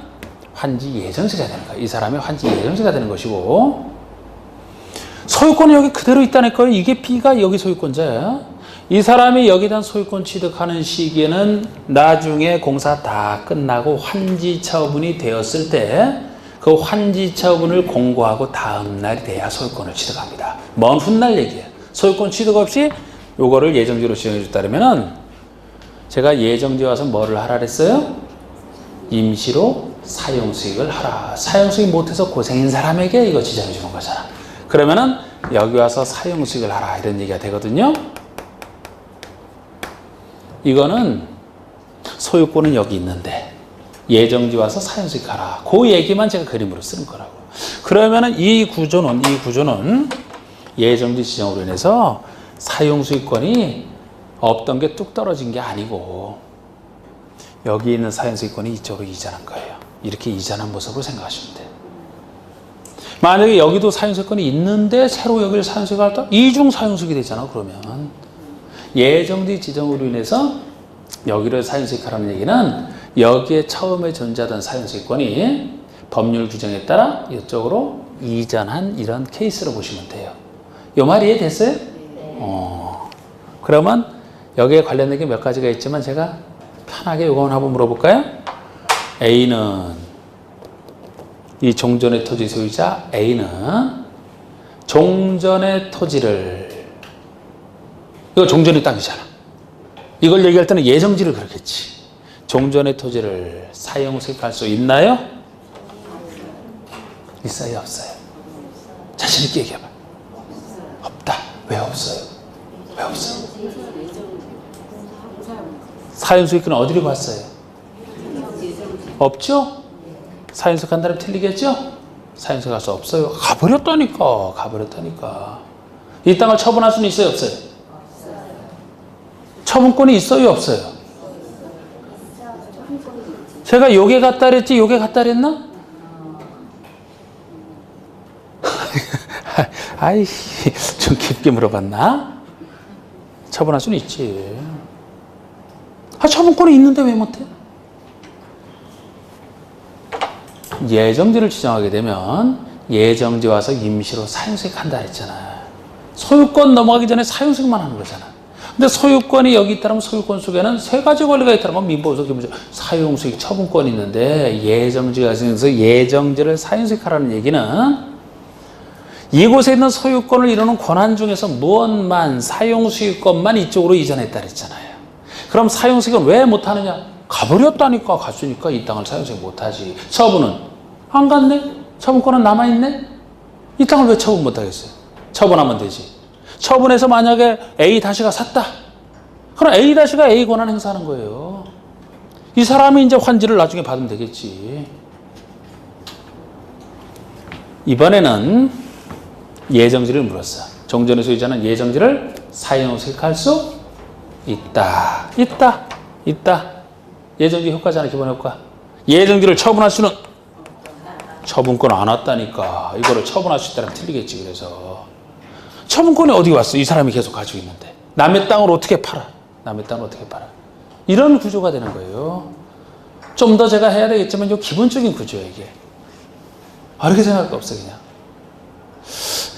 환지 예정지가 되는 거야. 이 사람의 환지 예정지가 되는 것이고 소유권이 여기 그대로 있다는 거예요. 이게 B가 여기 소유권자야. 이 사람이 여기에 대한 소유권 취득하는 시기에는 나중에 공사 다 끝나고 환지 처분이 되었을 때 그 환지 처분을 공고하고 다음 날이 돼야 소유권을 취득합니다. 먼 훗날 얘기예요. 소유권 취득 없이 요거를 예정지로 지정해 줬다면은 제가 예정지 와서 뭐를 하라 그랬어요? 임시로 사용수익을 하라. 사용수익 못해서 고생인 사람에게 이거 지정해 주는 거잖아. 그러면은 여기 와서 사용수익을 하라 이런 얘기가 되거든요. 이거는 소유권은 여기 있는데 예정지 와서 사용수익 하라. 그 얘기만 제가 그림으로 쓰는 거라고. 그러면은 이 구조는 예정지 지정으로 인해서 사용수익권이 없던 게 뚝 떨어진 게 아니고 여기 있는 사용수익권이 이쪽으로 이전한 거예요. 이렇게 이전한 모습으로 생각하시면 돼요. 만약에 여기도 사용수익권이 있는데 새로 여기를 사용수익을 할까? 이중 사용수익이 되잖아. 그러면 예정지 지정으로 인해서 여기를 사용수익하라는 얘기는 여기에 처음에 존재하던 사용수익권이 법률 규정에 따라 이쪽으로 이전한 이런 케이스로 보시면 돼요. 이 말 이해됐어요? 그러면 여기에 관련된 게 몇 가지가 있지만 제가 편하게 이거 한번 물어볼까요? A는 이 종전의 토지 소유자 A는 종전의 토지를 이거 종전의 땅이잖아. 이걸 얘기할 때는 예정지를 그렇겠지. 종전의 토지를 사용수익할 수 있나요? 있어요, 없어요? 자신 있게 얘기해봐. 없다. 왜 없어요? 왜 없어요? 사용수익은 어디로 갔어요? 없죠? 사용수익 한다면 틀리겠죠? 사용수익 할 수 없어요. 가버렸다니까. 이 땅을 처분할 수는 있어요, 없어요? 처분권이 있어요, 없어요? 제가 요게 갔다 그랬지, 요게 갔다 그랬나? 아이씨, 좀 깊게 물어봤나? 처분할 수는 있지. 처분권이 있는데 왜 못해? 예정지를 지정하게 되면 예정지 와서 임시로 사용수익 한다 했잖아. 소유권 넘어가기 전에 사용수익만 하는 거잖아. 근데 소유권이 여기 있다면 소유권 속에는 세 가지 권리가 있다는 건 민법에서 사용수익 처분권이 있는데 예정지가 있어서 예정지를 사용수익하라는 얘기는 이곳에 있는 소유권을 이루는 권한 중에서 무엇만 사용수익권만 이쪽으로 이전했다 그랬잖아요. 그럼 사용수익은 왜 못하느냐? 가버렸다니까. 갔으니까 이 땅을 사용수익 못하지. 처분은 안 갔네? 처분권은 남아있네? 이 땅을 왜 처분 못하겠어요? 처분하면 되지. 처분해서 만약에 A-가 샀다. 그럼 A-가 A 권한 행사하는 거예요. 이 사람이 이제 환지를 나중에 받으면 되겠지. 이번에는 예정지를 물었어. 종전의 소유자는 예정지를 사용수익할 수 있다. 있다. 예정지 효과잖아, 기본 효과. 예정지를 처분할 수는 처분권 안 왔다니까. 이거를 처분할 수 있다면 틀리겠지. 그래서 처분권이 어디 왔어? 이 사람이 계속 가지고 있는데. 남의 땅을 어떻게 팔아? 이런 구조가 되는 거예요. 좀 더 제가 해야 되겠지만 이 기본적인 구조예요, 이게. 어렵게 생각할 거 없어, 그냥.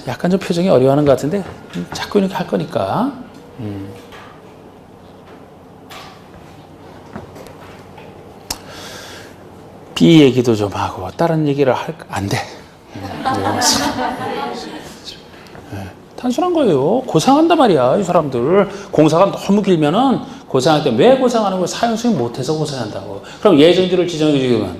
약간 좀 표정이 어려워하는 것 같은데 자꾸 이렇게 할 거니까. B 얘기도 좀 하고 다른 얘기를 안 돼. 단순한 거예요. 고생한단 말이야, 이 사람들. 공사가 너무 길면은 고생할 때 왜 고생하는 거야? 사용수익 못해서 고생한다고. 그럼 예정지를 지정해 주면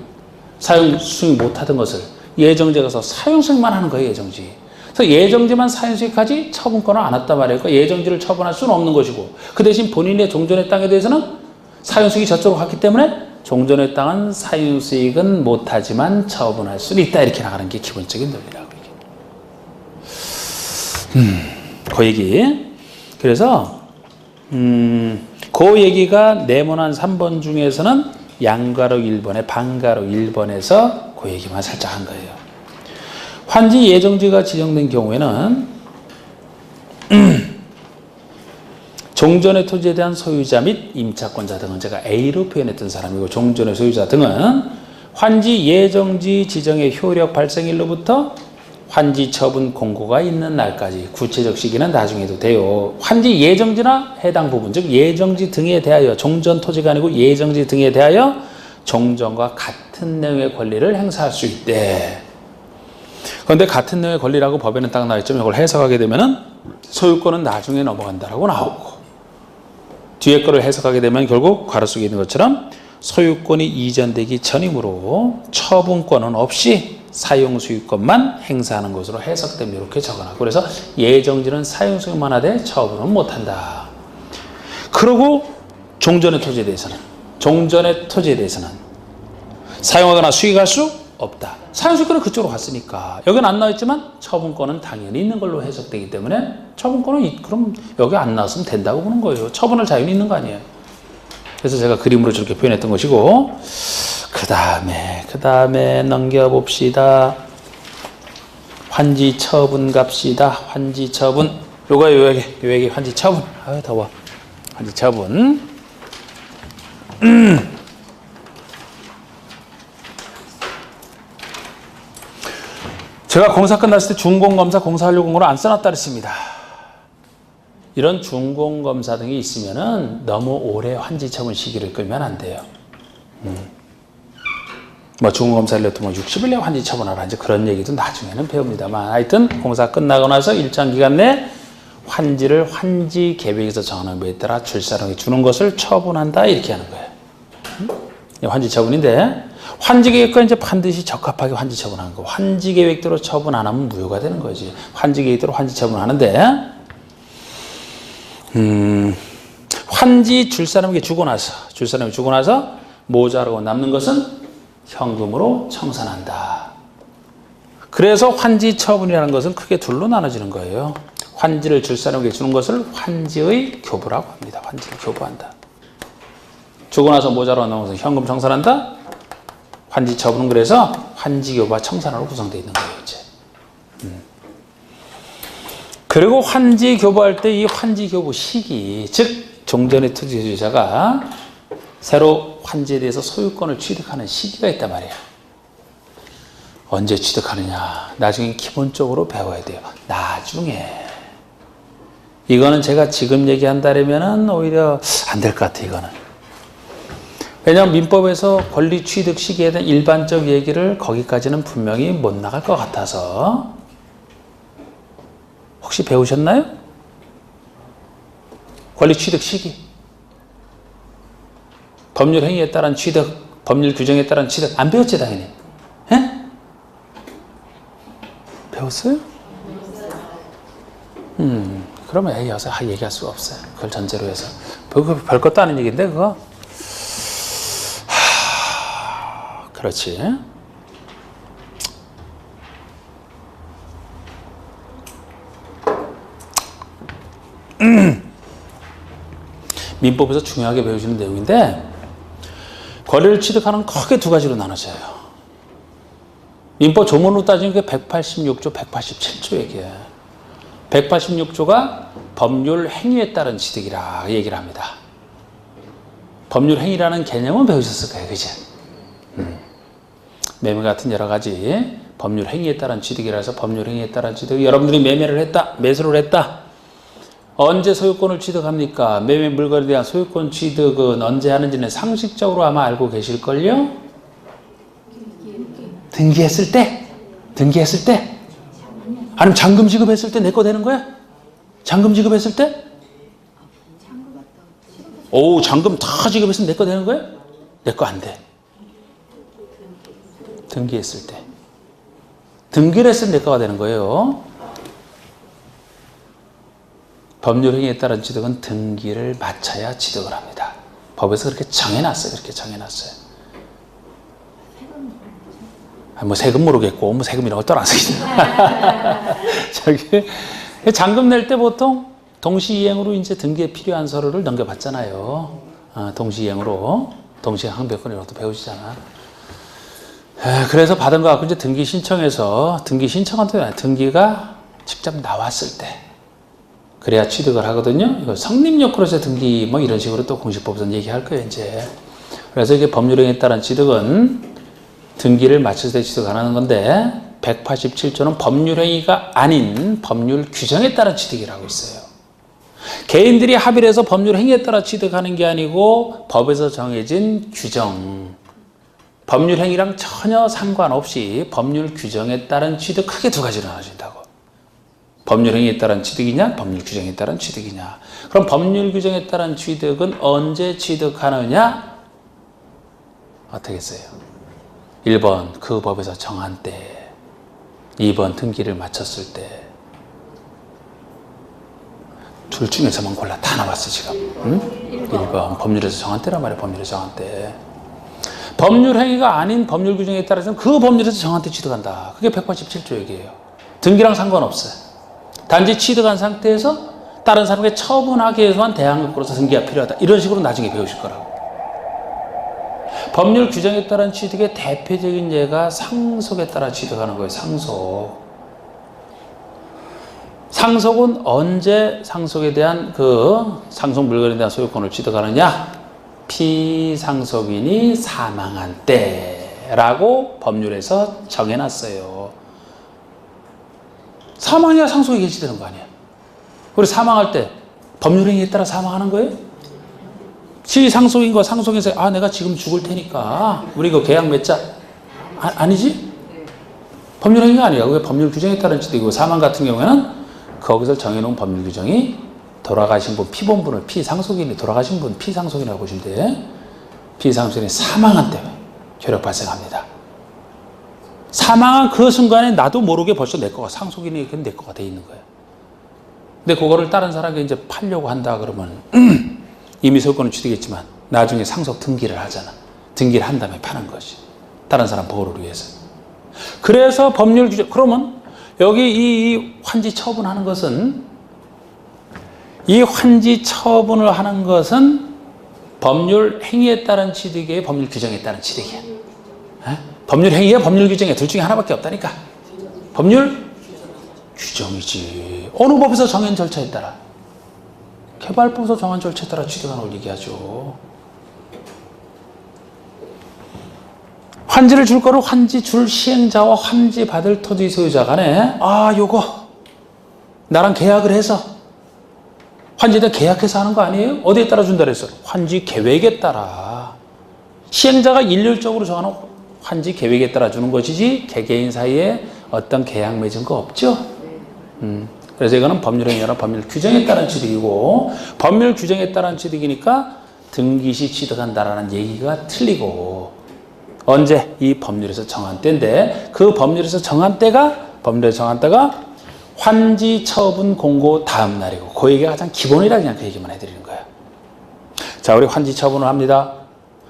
사용수익 못하던 것을 예정지에 가서 사용수익만 하는 거예요, 예정지. 그래서 예정지만 사용수익하지 처분권을 안 왔단 말이에요. 그러니까 예정지를 처분할 수는 없는 것이고, 그 대신 본인의 종전의 땅에 대해서는 사용수익이 저쪽으로 갔기 때문에 종전의 땅은 사용수익은 못하지만 처분할 수는 있다. 이렇게 나가는 게 기본적인 논리라고. 그 얘기. 그래서 그 얘기가 네모난 3번 중에서는 양가로 1번에 반가로 1번에서 그 얘기만 살짝 한 거예요. 환지 예정지가 지정된 경우에는 종전의 토지에 대한 소유자 및 임차권자 등은 제가 A로 표현했던 사람이고, 종전의 소유자 등은 환지 예정지 지정의 효력 발생일로부터 환지 처분 공고가 있는 날까지, 구체적 시기는 나중에 해도 돼요. 환지 예정지나 해당 부분, 즉 예정지 등에 대하여, 종전 토지가 아니고 예정지 등에 대하여 종전과 같은 내용의 권리를 행사할 수 있대. 그런데 같은 내용의 권리라고 법에는 딱 나와있지만 이걸 해석하게 되면은 소유권은 나중에 넘어간다라고 나오고, 뒤에 거를 해석하게 되면 결국 괄호 속에 있는 것처럼 소유권이 이전되기 전이므로 처분권은 없이 사용수익권만 행사하는 것으로 해석됩니다. 이렇게 적어놔. 그래서 예정지는 사용수익만 하되 처분은 못한다. 그리고 종전의 토지에 대해서는 사용하거나 수익할 수 없다. 사용수익권은 그쪽으로 갔으니까. 여기는 안 나와있지만 처분권은 당연히 있는 걸로 해석되기 때문에 처분권은 그럼 여기 안 나왔으면 된다고 보는 거예요. 처분할 자유는 있는 거 아니에요. 그래서 제가 그림으로 저렇게 표현했던 것이고, 그 다음에 넘겨봅시다. 환지 처분 갑시다. 환지 처분. 요거 얘기 환지 처분. 아유, 더워. 환지 처분. 제가 공사 끝났을 때 준공검사 공사완료공고를 안 써놨다 그랬습니다. 이런 준공검사 등이 있으면은 너무 오래 환지처분 시기를 끌면 안 돼요. 뭐 준공검사를 뭐 60일 내에 환지처분하라, 이제 그런 얘기도 나중에는 배웁니다만, 하여튼 공사 끝나고 나서 일정 기간 내 환지를 환지 계획에서 정하는 바에 따라 출사령에 주는 것을 처분한다, 이렇게 하는 거예요. 환지 처분인데, 환지 계획과 이제 반드시 적합하게 환지 처분하는 거. 환지 계획대로 처분 안 하면 무효가 되는 거지. 환지 계획대로 환지 처분하는데, 환지 줄사람에게 주고 나서 모자라고 남는 것은 현금으로 청산한다. 그래서 환지 처분이라는 것은 크게 둘로 나눠지는 거예요. 환지를 줄사람에게 주는 것을 환지의 교부라고 합니다. 환지를 교부한다. 주고 나서 모자라고 남는 것은 현금 청산한다. 환지 처분은 그래서 환지교부와 청산으로 구성되어 있는 거예요, 이제. 그리고 환지 교부할 때 이 환지 교부 시기, 즉 종전의 토지 소유자가 새로 환지에 대해서 소유권을 취득하는 시기가 있단 말이에요. 언제 취득하느냐? 나중에 기본적으로 배워야 돼요. 나중에. 이거는 제가 지금 얘기한다면은 오히려 안 될 것 같아요, 이거는. 왜냐하면 민법에서 권리 취득 시기에 대한 일반적 얘기를 거기까지는 분명히 못 나갈 것 같아서 혹시 배우셨나요? 권리 취득 시기. 법률 행위에 따른 취득, 법률 규정에 따른 취득. 안 배웠지, 당연히. 에? 배웠어요? 그러면 여기서 얘기할 수가 없어요. 그걸 전제로 해서. 별 것도 아닌 얘기인데, 그거. 그렇지. 민법에서 중요하게 배우시는 내용인데, 권리를 취득하는 크게 두 가지로 나눠져요. 민법 조문으로 따지면 그게 186조, 187조 얘기예요. 186조가 법률 행위에 따른 취득이라 얘기를 합니다. 법률 행위라는 개념은 배우셨을 거예요. 그죠? 매매 같은 여러 가지 법률 행위에 따른 취득이라서 법률 행위에 따른 취득. 여러분들이 매매를 했다, 매수를 했다. 언제 소유권을 취득합니까? 매매 물건에 대한 소유권 취득은 언제 하는지는 상식적으로 아마 알고 계실걸요? 등기했을 때? 등기했을 때? 아니면 잔금 지급했을 때 내 거 되는 거야? 잔금 지급했을 때? 오, 잔금 다 지급했으면 내 거 되는 거야? 내 거 안 돼. 등기했을 때. 등기를 했을 때 내 거가 되는 거예요. 법률 행위에 따른 취득은 등기를 마쳐야 취득을 합니다. 법에서 그렇게 정해놨어요. 그렇게 정해놨어요. 뭐 세금 모르겠고 뭐 세금이라고 떠나서 저기 잔금 낼 때 보통 동시이행으로 이제 등기에 필요한 서류를 넘겨받잖아요. 동시이행으로 동시항변권이라고 배우시잖아. 그래서 받은 거 갖고 이제 등기 신청해서 등기 신청한 때 등기가 직접 나왔을 때 그래야 취득을 하거든요. 이거 성립요건에서 등기 뭐 이런 식으로 또 공시법에서 얘기할 거예요, 이제. 그래서 이게 법률행위에 따른 취득은 등기를 마칠 때 취득 안 하는 건데 187조는 법률행위가 아닌 법률 규정에 따른 취득이라고 있어요. 개인들이 합의를 해서 법률행위에 따라 취득하는 게 아니고 법에서 정해진 규정, 법률행위랑 전혀 상관없이 법률 규정에 따른 취득 크게 두 가지로 나눠진다고. 법률행위에 따른 취득이냐, 법률 규정에 따른 취득이냐. 그럼 법률 규정에 따른 취득은 언제 취득하느냐? 어떻게 했어요? 1번 그 법에서 정한 때, 2번 등기를 마쳤을 때. 둘 중에서만 골라. 다 나왔어 지금. 응? 1번 법률에서 정한 때란 말이야. 법률에서 정한 때. 법률행위가 아닌 법률 규정에 따라서는 그 법률에서 정한 때 취득한다. 그게 187조 얘기예요. 등기랑 상관없어요. 단지 취득한 상태에서 다른 사람에게 처분하기 위해서만 대항력으로서 등기가 필요하다. 이런 식으로 나중에 배우실 거라고. 법률 규정에 따른 취득의 대표적인 예가 상속에 따라 취득하는 거예요. 상속. 상속은 언제 상속에 대한 그 상속 물건에 대한 소유권을 취득하느냐? 피상속인이 사망한 때라고 법률에서 정해놨어요. 사망해야 상속이 개시되는 거 아니야. 우리 사망할 때 법률행위에 따라 사망하는 거예요? 시상속인과 상속인서 내가 지금 죽을 테니까 우리 이거 계약 맺자. 아니지? 법률행위가 아니야. 그게 법률 규정에 따른 취득이고 사망 같은 경우에는 거기서 정해놓은 법률 규정이 돌아가신 분, 피본분을 피상속인이 돌아가신 분 피상속인이라고 보시면 돼. 피상속인이 사망한 때 효력 발생합니다. 사망한 그 순간에 나도 모르게 벌써 내 거가 상속인이 내 거가 돼 있는 거예요. 근데 그거를 다른 사람에게 이제 팔려고 한다 그러면 이미 소유권은 취득했지만 나중에 상속 등기를 하잖아. 등기를 한 다음에 파는 것이 다른 사람 보호를 위해서. 그래서 법률 규정. 그러면 여기 이 환지 처분하는 것은 이 환지 처분을 하는 것은 법률 행위에 따른 취득이에요, 법률 규정에 따른 취득이에요. 법률 행위야, 법률 규정이야. 둘 중에 하나밖에 없다니까. 법률 규정이지. 어느 법에서 정한 절차에 따라. 개발법에서 정한 절차에 따라 취득하는 걸 얘기하죠. 환지를 줄 거를 환지 줄 시행자와 환지 받을 토지 소유자 간에 요거 나랑 계약을 해서 환지에 계약해서 하는 거 아니에요? 어디에 따라 준다 그랬어? 환지 계획에 따라. 시행자가 일률적으로 정하는 환지 계획에 따라 주는 것이지 개개인 사이에 어떤 계약 맺은 거 없죠? 그래서 이거는 법률행위가 아니라 법률 규정에 따른 취득이고, 법률 규정에 따른 취득이니까 등기 시 취득한다라는 얘기가 틀리고, 언제? 이 법률에서 정한 때인데, 그 법률에서 정한 때가 환지 처분 공고 다음 날이고, 그 얘기가 가장 기본이라 그냥 그 얘기만 해드리는 거예요. 자, 우리 환지 처분을 합니다.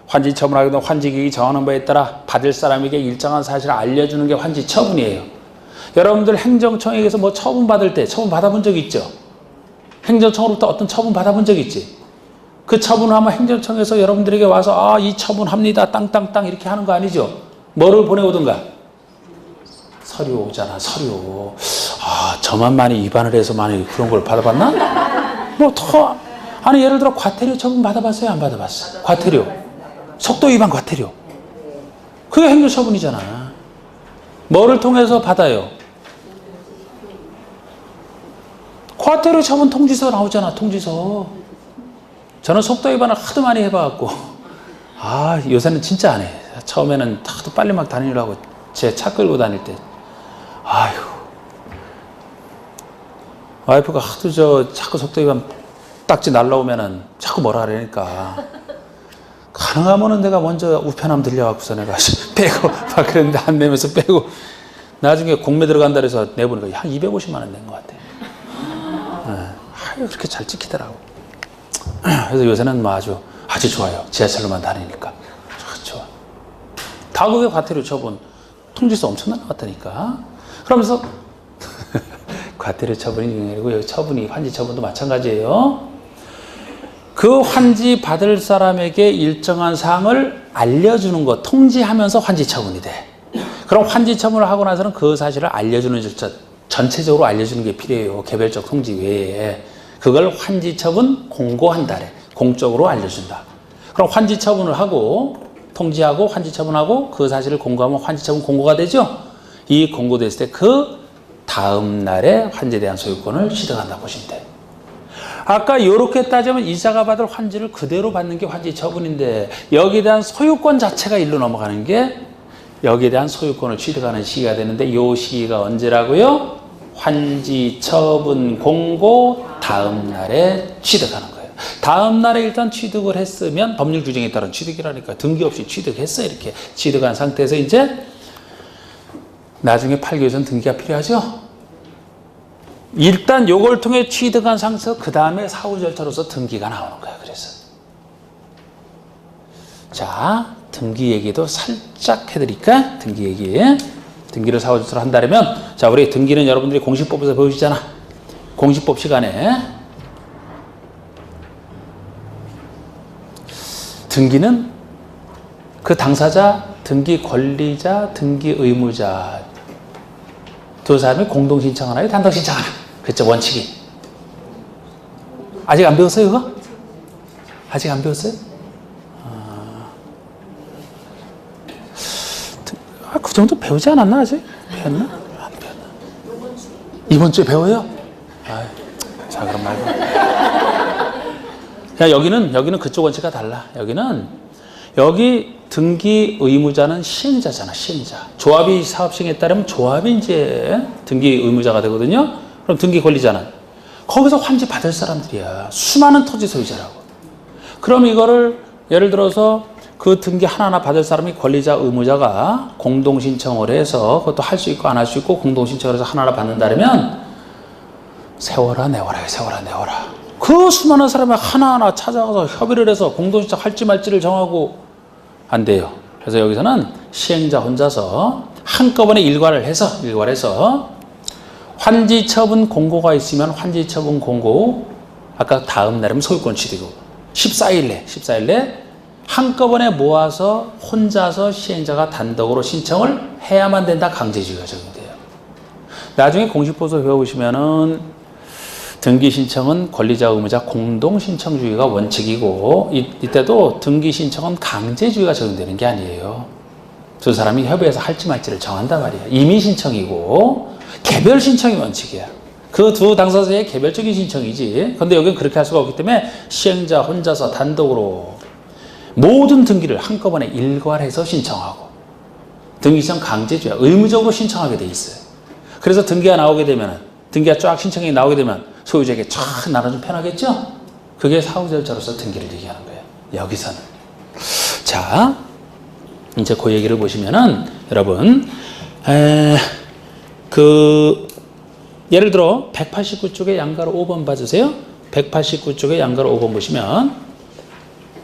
환지 처분하게 되면 환지기획이 정하는 바에 따라 받을 사람에게 일정한 사실을 알려주는 게 환지 처분이에요. 여러분들 행정청에서 뭐 처분 받을 때 처분 받아본 적 있죠? 행정청으로부터 어떤 처분 받아본 적 있지? 그 처분을 하면 행정청에서 여러분들에게 와서 이 처분합니다. 땅땅땅 이렇게 하는 거 아니죠? 뭐를 보내오든가? 서류 오잖아, 서류. 저만 많이 위반을 해서 많이 그런 걸 받아봤나? 아니, 예를 들어 과태료 처분 받아봤어요? 안 받아봤어요? 과태료. 속도 위반 과태료. 그게 행정처분이잖아. 뭐를 통해서 받아요? 과태료 처분 통지서 나오잖아, 통지서. 저는 속도 위반을 하도 많이 해봐갖고, 요새는 진짜 안 해. 처음에는 하도 빨리 막 다니려고 제 차 끌고 다닐 때. 와이프가 하도 자꾸 속도 위반 딱지 날라오면은 자꾸 뭐라 그러니까. 가능하면은 내가 먼저 우편함 들려갖고서 내가 빼고 막 그랬는데 안 내면서 빼고, 나중에 공매 들어간다 그래서 내보니까 한 250만 원 낸 것 같아. 그렇게 잘 찍히더라고. 그래서 요새는 뭐 아주 좋아요. 지하철로만 다니니까. 좋아. 다 그게 과태료 처분. 통지서 엄청 나왔다니까. 그러면서 과태료 처분이 아니고 여기 처분이 환지 처분도 마찬가지예요. 그 환지 받을 사람에게 일정한 사항을 알려주는 것, 통지하면서 환지 처분이 돼. 그럼 환지 처분을 하고 나서는 그 사실을 알려주는 절차, 전체적으로 알려주는 게 필요해요. 개별적 통지 외에. 그걸 환지 처분 공고한다 그래. 공적으로 알려준다. 그럼 환지 처분을 하고, 통지하고 환지 처분하고 그 사실을 공고하면 환지 처분 공고가 되죠. 이 공고됐을 때 그 다음 날에 환지에 대한 소유권을 취득한다 보시면 돼요. 아까 이렇게 따지면 이자가 받을 환지를 그대로 받는 게 환지 처분인데, 여기에 대한 소유권 자체가 일로 넘어가는 게 여기에 대한 소유권을 취득하는 시기가 되는데, 이 시기가 언제라고요? 환지 처분 공고 다음 날에 취득하는 거예요. 다음 날에 일단 취득을 했으면 법률 규정에 따른 취득이라니까. 등기 없이 취득했어. 이렇게 취득한 상태에서 이제 나중에 팔기 위해서는 등기가 필요하죠. 일단 요걸 통해 취득한 상태에서 그 다음에 사후 절차로서 등기가 나오는 거야. 그래서 자, 등기 얘기도 살짝 해드릴까? 등기 얘기. 등기를 사후 절차로 한다면, 자, 우리 등기는 여러분들이 공시법에서 배우시잖아. 공시법 시간에 등기는 그 당사자, 등기 권리자, 등기 의무자 두 사람이 공동 신청하나요? 단독 신청하나? 그쵸, 원칙이. 아직 안 배웠어요, 그거? 아직 안 배웠어요? 그 정도 배우지 않았나, 아직? 배웠나? 안 배웠나? 이번 주에 배워요? 자, 그럼 말고. 야, 여기는 그쪽 원칙과 달라. 여기 등기 의무자는 시행자잖아, 시행자. 조합이 사업 시행에 따르면 조합이 이제 등기 의무자가 되거든요. 그럼 등기 권리자는 거기서 환지 받을 사람들이야. 수많은 토지 소유자라고. 그럼 이거를 예를 들어서 그 등기 하나하나 받을 사람이 권리자, 의무자가 공동 신청을 해서, 그것도 할 수 있고 안 할 수 있고 공동 신청을 해서 하나하나 받는다면 세워라 내워라. 그 수많은 사람이 하나하나 찾아가서 협의를 해서 공동 신청 할지 말지를 정하고 안 돼요. 그래서 여기서는 시행자 혼자서 한꺼번에 일괄을 해서 환지 처분 공고가 있으면 환지 처분 공고, 아까 다음 날이면 소유권 취득이고 14일 내 한꺼번에 모아서 혼자서 시행자가 단독으로 신청을 해야만 된다. 강제주의가 적용돼요. 나중에 공시법에서 배워보시면은 등기 신청은 권리자, 의무자 공동 신청주의가 원칙이고, 이때도 등기 신청은 강제주의가 적용되는 게 아니에요. 두 사람이 협의해서 할지 말지를 정한단 말이에요. 임의 신청이고 개별 신청이 원칙이야. 그 두 당사자의 개별적인 신청이지. 근데 여기는 그렇게 할 수가 없기 때문에 시행자 혼자서 단독으로 모든 등기를 한꺼번에 일괄해서 신청하고, 등기 신청 강제주의야. 의무적으로 신청하게 돼 있어요. 그래서 등기가 나오게 되면 등기가 쫙 신청이 나오게 되면 소유자에게 쫙 나눠주면 편하겠죠? 그게 사후절차로서 등기를 얘기하는 거예요. 여기서는. 자, 이제 그 얘기를 보시면은 여러분 예를 들어 189쪽에 양가로 5번 봐주세요. 189쪽에 양가로 5번 보시면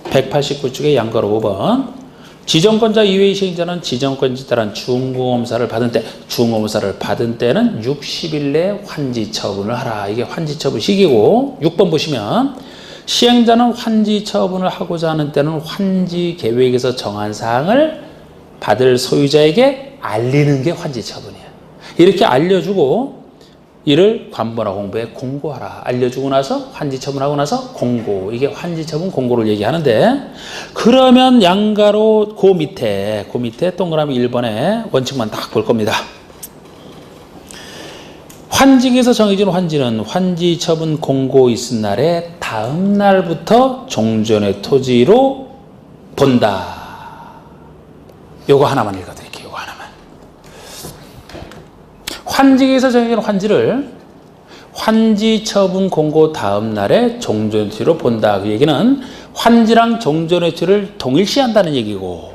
189쪽에 양가로 5번 지정권자 이외의 시행자는 지정권자에 따른 중공검사를 받은 때는 60일 내에 환지 처분을 하라. 이게 환지 처분 시기고 6번 보시면 시행자는 환지 처분을 하고자 하는 때는 환지 계획에서 정한 사항을 받을 소유자에게 알리는 게 환지 처분이에요. 이렇게 알려주고 이를 관보나 공보에 공고하라. 알려주고 나서 환지 처분하고 나서 공고. 이게 환지 처분 공고를 얘기하는데 그러면 양가로 그 밑에 동그라미 1번에 원칙만 딱 볼 겁니다. 환지기에서 정해진 환지는 환지 처분 공고 있은 날에 다음 날부터 종전의 토지로 본다. 요거 하나만 읽어드릴게요. 요거 하나만. 환지기에서 정해진 환지를 환지 처분 공고 다음 날에 종전의 토지로 본다. 그 얘기는 환지랑 종전의 토지를 동일시한다는 얘기고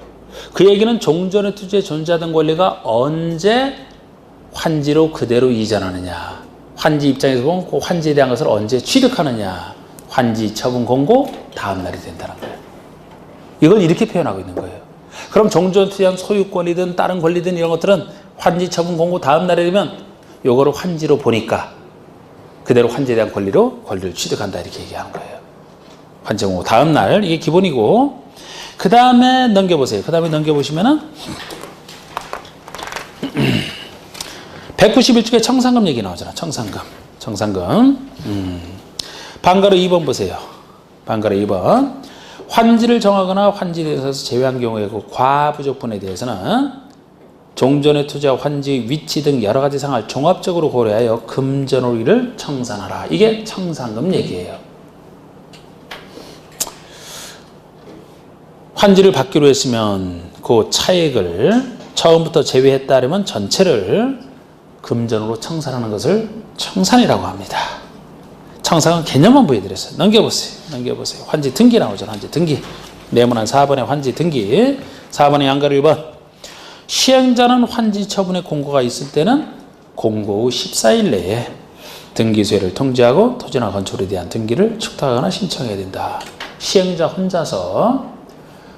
그 얘기는 종전의 토지에 존재하던 권리가 언제 환지로 그대로 이전하느냐. 환지 입장에서 보면 그 환지에 대한 것을 언제 취득하느냐. 환지 처분 공고 다음 날이 된다는 거예요. 이걸 이렇게 표현하고 있는 거예요. 그럼 종전에 대한 소유권이든 다른 권리든 이런 것들은 환지 처분 공고 다음 날에 되면 요거를 환지로 보니까 그대로 환지에 대한 권리를 취득한다 이렇게 얘기하는 거예요. 환지 공고 다음 날 이게 기본이고 그 다음에 넘겨보세요. 그 다음에 넘겨보시면은 191쪽에 청산금 얘기 나오잖아. 청산금. 반가로 2번 보세요. 반가로 2번. 환지를 정하거나 환지에 대해서 제외한 경우에 그 과부족분에 대해서는 종전의 투자, 환지, 위치 등 여러 가지 상황을 종합적으로 고려하여 금전오리를 청산하라. 이게 청산금 얘기예요. 환지를 받기로 했으면 그 차액을 처음부터 제외했다면 전체를 금전으로 청산하는 것을 청산이라고 합니다. 청산은 개념만 보여드렸어요. 넘겨보세요. 환지 등기 나오잖아. 환지 등기. 네모난 4번의 환지 등기. 4번의 양가로 1번. 시행자는 환지 처분의 공고가 있을 때는 공고 후 14일 내에 등기소유를 통지하고 토지나 건축에 대한 등기를 축탁하거나 신청해야 된다. 시행자 혼자서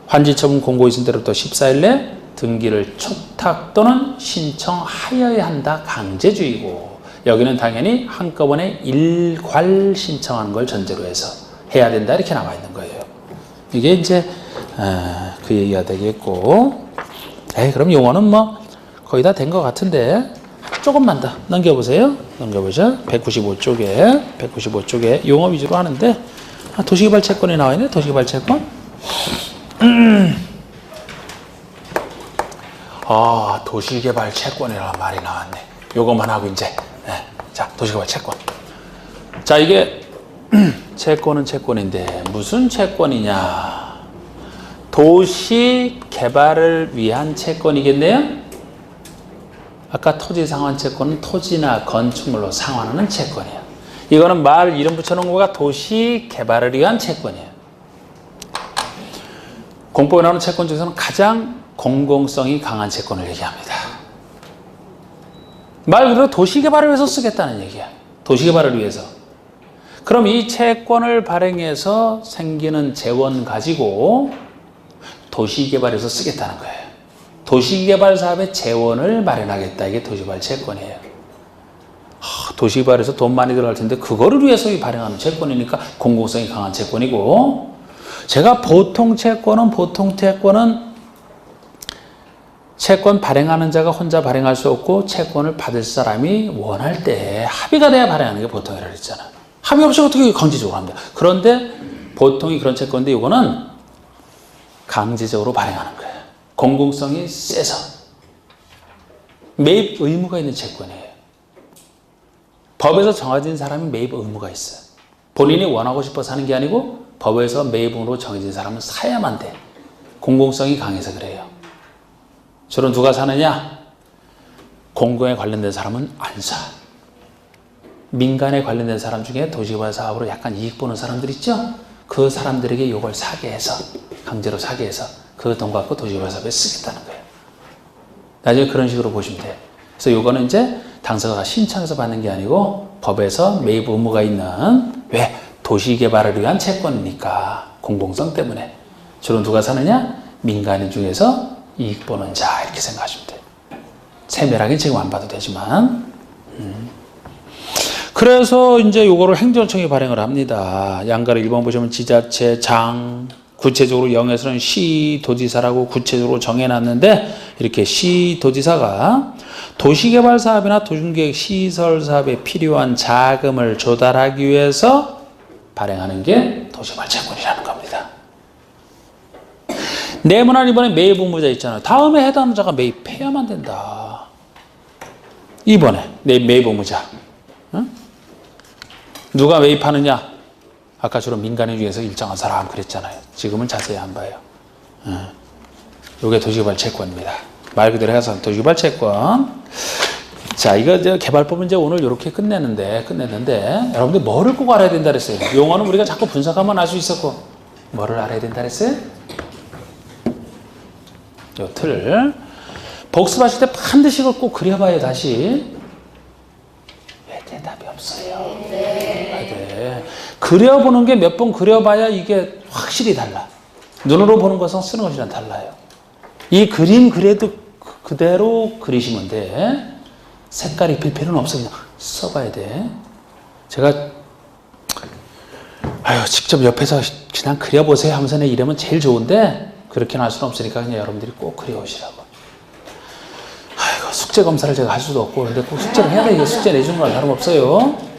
환지 처분 공고 있을 때로부터 14일 내 등기를 축탁 또는 신청하여야 한다. 강제주의고 여기는 당연히 한꺼번에 일괄 신청하는 걸 전제로 해서 해야 된다. 이렇게 나와 있는 거예요. 이게 이제 그 얘기가 되겠고 그럼 용어는 뭐 거의 다 된 것 같은데 조금만 더 넘겨보세요. 195쪽에 용어 위주로 하는데 도시개발 채권이 나와 있네. 도시개발 채권. 도시개발 채권이라는 말이 나왔네. 요것만 하고 이제 자, 도시개발 채권. 자, 이게 채권은 채권인데 무슨 채권이냐? 도시 개발을 위한 채권이겠네요. 아까 토지 상환 채권은 토지나 건축물로 상환하는 채권이에요. 이거는 말 이름 붙여놓은 거가 도시 개발을 위한 채권이에요. 공법에 나오는 채권 중에서는 가장 공공성이 강한 채권을 얘기합니다. 말 그대로 도시개발을 위해서 쓰겠다는 얘기야. 도시개발을 위해서. 그럼 이 채권을 발행해서 생기는 재원 가지고 도시개발에서 쓰겠다는 거예요. 도시개발 사업의 재원을 마련하겠다. 이게 도시개발 채권이에요. 도시개발에서 돈 많이 들어갈 텐데 그거를 위해서 발행하는 채권이니까 공공성이 강한 채권이고 제가 보통 채권은 채권 발행하는 자가 혼자 발행할 수 없고 채권을 받을 사람이 원할 때 합의가 돼야 발행하는 게 보통이라고 했잖아. 합의 없이 어떻게 강제적으로 합니다. 그런데 보통이 그런 채권인데 이거는 강제적으로 발행하는 거예요. 공공성이 세서 매입 의무가 있는 채권이에요. 법에서 정해진 사람이 매입 의무가 있어요. 본인이 원하고 싶어서 하는 게 아니고 법에서 매입으로 정해진 사람은 사야만 돼. 공공성이 강해서 그래요. 주로 누가 사느냐? 공공에 관련된 사람은 안 사. 민간에 관련된 사람 중에 도시개발 사업으로 약간 이익 보는 사람들 있죠? 그 사람들에게 이걸 사게 해서, 강제로 사게 해서 그 돈 갖고 도시개발 사업에 쓰겠다는 거예요. 나중에 그런 식으로 보시면 돼요. 그래서 요거는 이제 당사자가 신청해서 받는 게 아니고 법에서 매입 의무가 있는, 왜? 도시개발을 위한 채권이니까 공공성 때문에. 주로 누가 사느냐? 민간인 중에서 이익 보는 자, 이렇게 생각하시면 돼요. 세밀하게 지금 안 봐도 되지만. 그래서 이제 요거를 행정청이 발행을 합니다. 양가를 1번 보시면 지자체, 장, 구체적으로 0에서는 시, 도지사라고 구체적으로 정해놨는데, 이렇게 시, 도지사가 도시개발 사업이나 도심계획 시설 사업에 필요한 자금을 조달하기 위해서 발행하는 게 도시개발 채권이라는 겁니다. 네모난 이번에 매입 의무자 있잖아요. 다음에 해당 자가 매입해야만 된다. 이번에 매입 의무자. 응? 누가 매입하느냐? 아까 주로 민간인 중에서 일정한 사람 그랬잖아요. 지금은 자세히 안 봐요. 이게 도시개발 채권입니다. 말 그대로 해서 도시개발 채권. 자, 이거 이제 개발법은 이제 오늘 이렇게 끝냈는데, 여러분들 뭐를 꼭 알아야 된다 그랬어요? 용어는 우리가 자꾸 분석하면 알 수 있었고, 뭐를 알아야 된다 그랬어요? 요 틀. 복습하실 때 반드시 이걸 꼭 그려봐요, 다시. 왜 대답이 없어요? 네. 그려보는 게 몇 번 그려봐야 이게 확실히 달라. 눈으로 보는 것은 쓰는 것이랑 달라요. 이 그림 그래도 그대로 그리시면 돼. 색깔 입힐 필요는 없어. 그냥 써봐야 돼. 제가 직접 옆에서 그냥 그려보세요 하면서 이러면 제일 좋은데, 그렇게는 할 수는 없으니까 그냥 여러분들이 꼭 그려오시라고. 숙제 검사를 제가 할 수도 없고, 그런데 꼭 숙제를 해야 돼. 이게 숙제 내주는 거랑 다름없어요.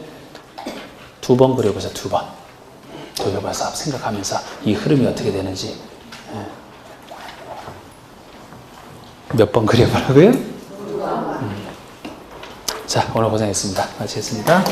2번 그려보세요. 2번. 도시개발 사업 생각하면서 이 흐름이 어떻게 되는지. 몇 번 그려보라고요? 자, 오늘 고생했습니다. 마치겠습니다.